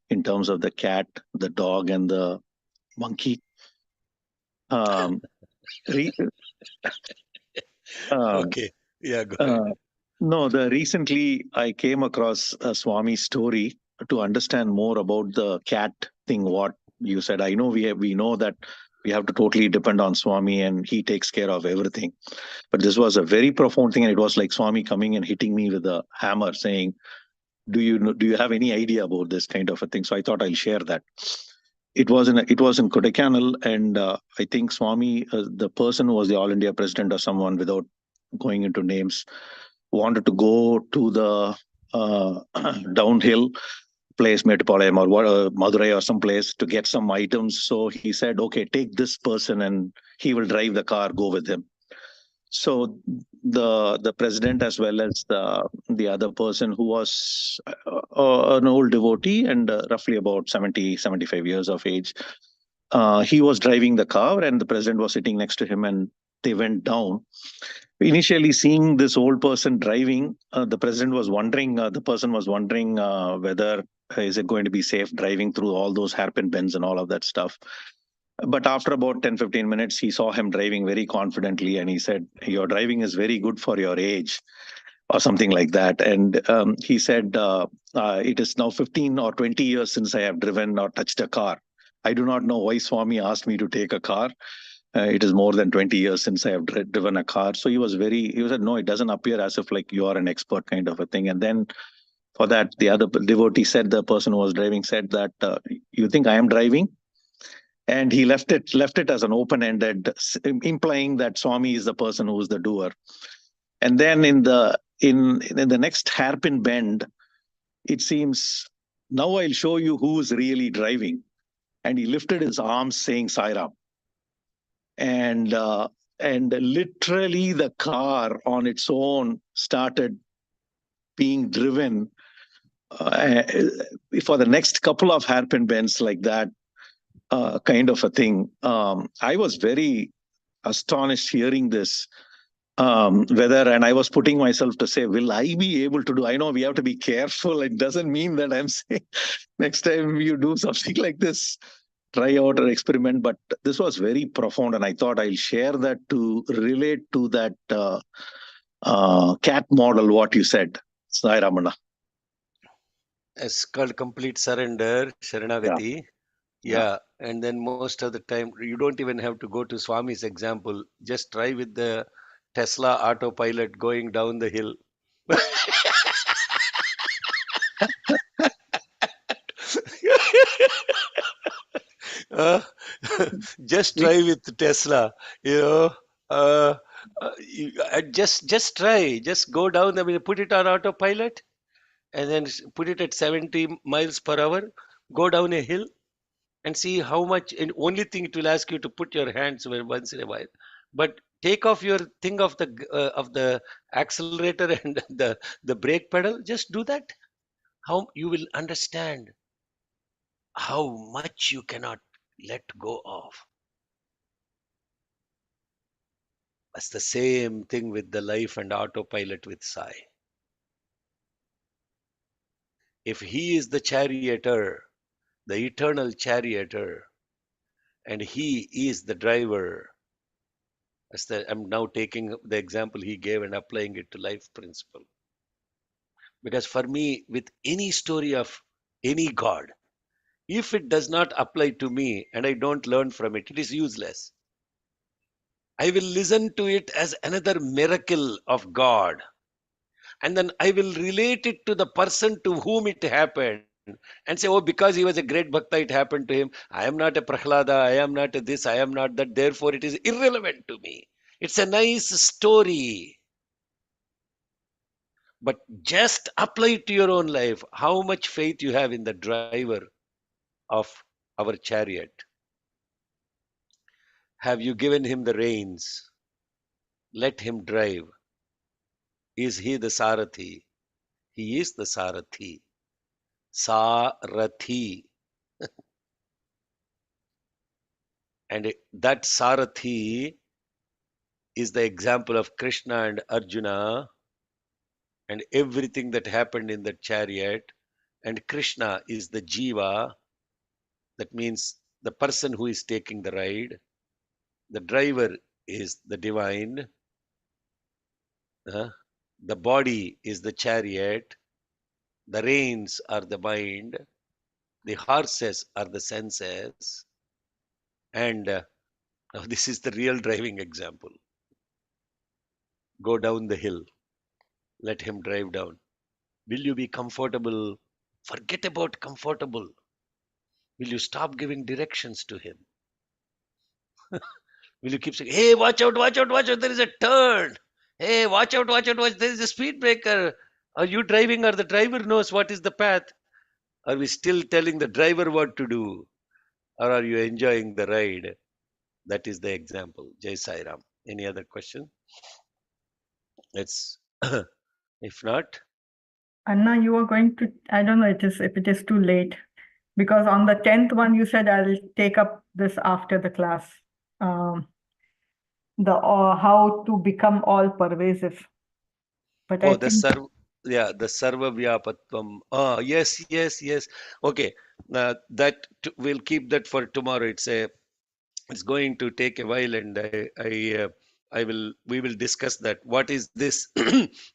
in terms of the cat, the dog, and the monkey. Okay. Yeah, go ahead. No, recently I came across a Swami story to understand more about the cat thing. What you said, I know we know that we have to totally depend on Swami and he takes care of everything. But this was a very profound thing, and it was like Swami coming and hitting me with a hammer, saying, "Do you have any idea about this kind of a thing?" So I thought I'll share that. It was in Kodaikanal, and I think Swami, the person who was the All India president or someone, without going into names, wanted to go to the downhill place, Metupalayam or Madurai or some place, to get some items. So he said, "Okay, take this person and he will drive the car, go with him." So the president, as well as the other person, who was an old devotee and roughly about 75 years of age, he was driving the car and the president was sitting next to him, and they went down. Initially, seeing this old person driving, the person was wondering whether is it going to be safe driving through all those hairpin bends and all of that stuff. But after about 10-15 minutes, he saw him driving very confidently, and he said, "Your driving is very good for your age," or something like that. And he said, "It is now 15 or 20 years since I have driven or touched a car. I do not know why Swami asked me to take a car. It is more than 20 years since I have driven a car." So he said, "No, it doesn't appear as if like you are an expert kind of a thing." And then for that, the other devotee said, the person who was driving said that, "You think I am driving?" And he left it as an open-ended, implying that Swami is the person who is the doer. And then in the next hairpin bend, it seems, "Now I'll show you who is really driving." And he lifted his arms, saying Sairam. And literally the car on its own started being driven for the next couple of hairpin bends like that. Kind of a thing. I was very astonished hearing this, whether, and I was putting myself to say, will I be able to do? I know we have to be careful. It doesn't mean that I'm saying next time you do something like this, try out or experiment. But this was very profound, and I thought I'll share that to relate to that cat model. What you said, Sai Ramana. It's called complete surrender, Sharanagati. Yeah. And then most of the time, you don't even have to go to Swami's example. Just try with the Tesla autopilot going down the hill. Uh, just try with Tesla, you know. Just try. Just go down. I mean, put it on autopilot, and then put it at 70 miles per hour. Go down a hill and see how much. And only thing it will ask you to put your hands once in a while, but take off your thing of the accelerator and the brake pedal. Just do that. How you will understand how much you cannot let go of. It's the same thing with the life and autopilot with Sai. If he is the charioteer, the eternal charioteer, and he is the driver, I'm now taking the example he gave and applying it to life principle. Because for me, with any story of any God, if it does not apply to me and I don't learn from it, it is useless. I will listen to it as another miracle of God. And then I will relate it to the person to whom it happened and say, oh, because he was a great bhakta, it happened to him. I am not a Prahlada, I am not a this, I am not that, therefore it is irrelevant to me. It's a nice story. But just apply it to your own life. How much faith you have in the driver of our chariot? Have you given him the reins? Let him drive. Is he the Sarathi? He is the Sarathi. Sarathi. And that Sarathi is the example of Krishna and Arjuna and everything that happened in the chariot. And Krishna is the Jiva. That means the person who is taking the ride. The driver is the divine. The body is the chariot. The reins are the mind. The horses are the senses. And this is the real driving example. Go down the hill. Let him drive down. Will you be comfortable? Forget about comfortable. Will you stop giving directions to him? Will you keep saying, hey, watch out, watch out, watch out, there is a turn. Hey, watch out, watch out, watch, there is a speed breaker. Are you driving or the driver knows what is the path? Are we still telling the driver what to do? Or are you enjoying the ride? That is the example. Jai Sai Ram. Any other question? Let's, if not. Anna, you are going to, I don't know if it is too late, because on the 10th one, you said I'll take up this after the class. How to become all pervasive. But I think the Sarva Vyapatvam. Yes, yes, yes. Okay, we'll keep that for tomorrow. It's going to take a while, and we will discuss that. What is this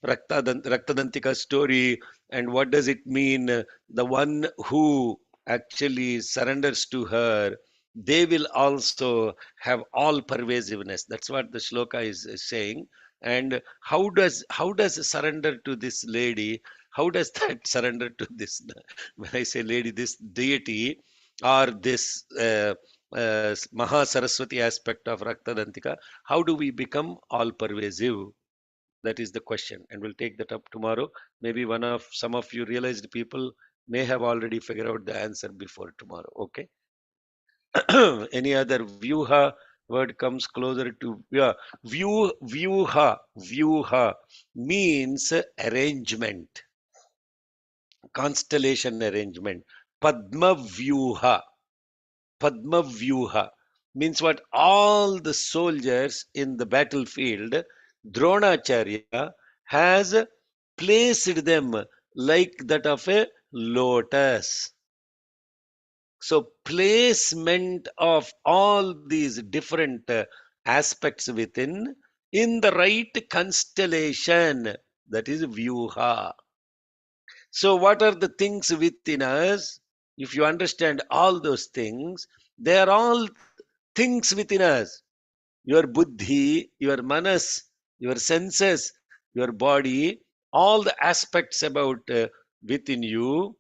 Raktadantika story, and what does it mean? The one who actually surrenders to her, they will also have all pervasiveness. That's what the shloka is saying. And how does surrender to this lady? How does that surrender to this? When I say lady, this deity or this Maha Saraswati aspect of Raktadantika, how do we become all pervasive? That is the question, and we'll take that up tomorrow. Maybe some of you realized people may have already figured out the answer before tomorrow. Okay. Any other vyuha word comes closer to vyuha means arrangement, constellation arrangement. Padma vyuha means what? All the soldiers in the battlefield, Dronacharya has placed them like that of a lotus. So placement of all these different aspects within in the right constellation, that is Vyuha. So what are the things within us? If you understand all those things, they are all things within us. Your buddhi, your manas, your senses, your body, all the aspects about within you.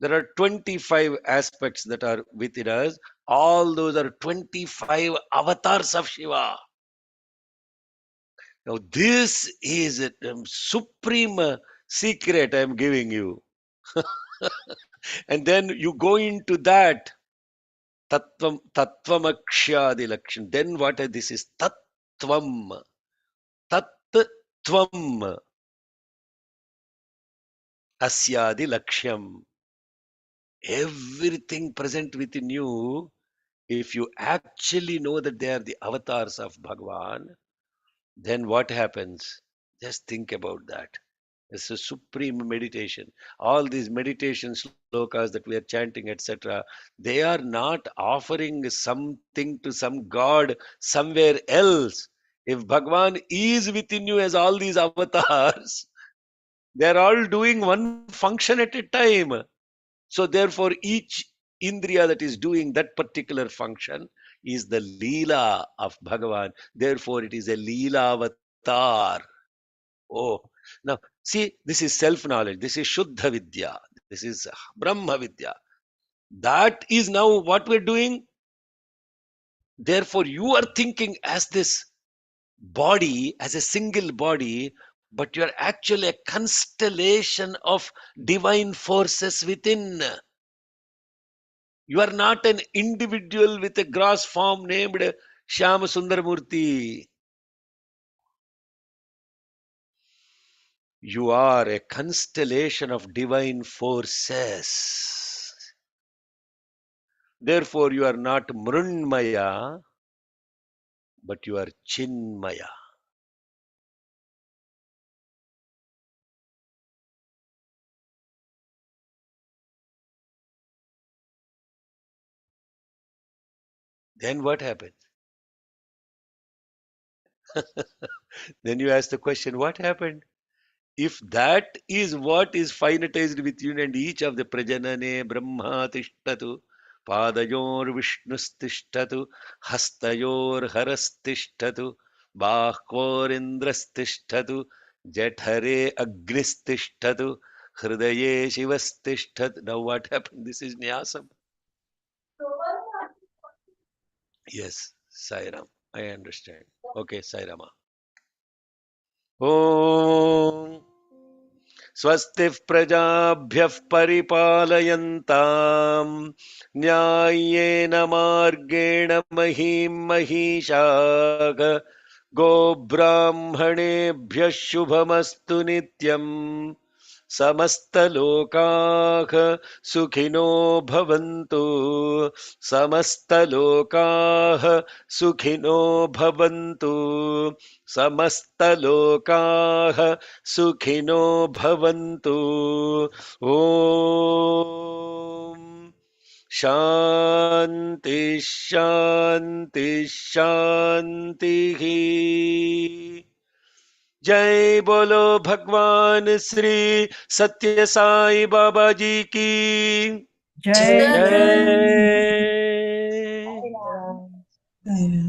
There are 25 aspects that are within us. All those are 25 avatars of Shiva. Now, this is a supreme secret I am giving you. And then you go into that Tattvamakshadi Lakshan. Then what is this is Tattvam. Tattvam Asyadi Lakshyam. Everything present within you, if you actually know that they are the avatars of Bhagavan, then what happens? Just think about that. It's a supreme meditation. All these meditation slokas that we are chanting, etc., they are not offering something to some god somewhere else. If Bhagavan is within you as all these avatars, they are all doing one function at a time. So therefore, each indriya that is doing that particular function is the Leela of Bhagavan. Therefore, it is a Leela avatar. Oh, now see, this is self-knowledge. This is Shuddha Vidya. This is Brahma Vidya. That is now what we're doing. Therefore, you are thinking as this body, as a single body, but you are actually a constellation of divine forces within. You are not an individual with a gross form named Shyama Sundar Murti. You are a constellation of divine forces. Therefore, you are not Mrunmaya, but you are Chinmaya. Then what happens? Then you ask the question, what happened? If that is what is finitized with you, and each of the Prajanane Brahma Tishtatu, Padayor Vishnustishtatu, Hastayor Harastishtatu, Bahkor Indrastishtatu, Jathare Agnistishtatu, Hridaye Shivastishtatu. Now what happened? This is Nyasam. Yes, Sairam. I understand. Okay, Sairama. Om स्वस्ति प्रजाभ्यः परिपालयन्ताम् न्याय्येन मार्गेण महीं महिषाः गोब्राह्मणेभ्यः शुभमस्तु नित्यम् समस्तलोकाः सुखिनो भवन्तु समस्तलोकाः सुखिनो भवन्तु समस्तलोकाः सुखिनो भवन्तु ॐ शान्ति शान्ति शान्तिः जय बोलो भगवान श्री सत्य साई बाबा जी की Jai. जय। Sairam.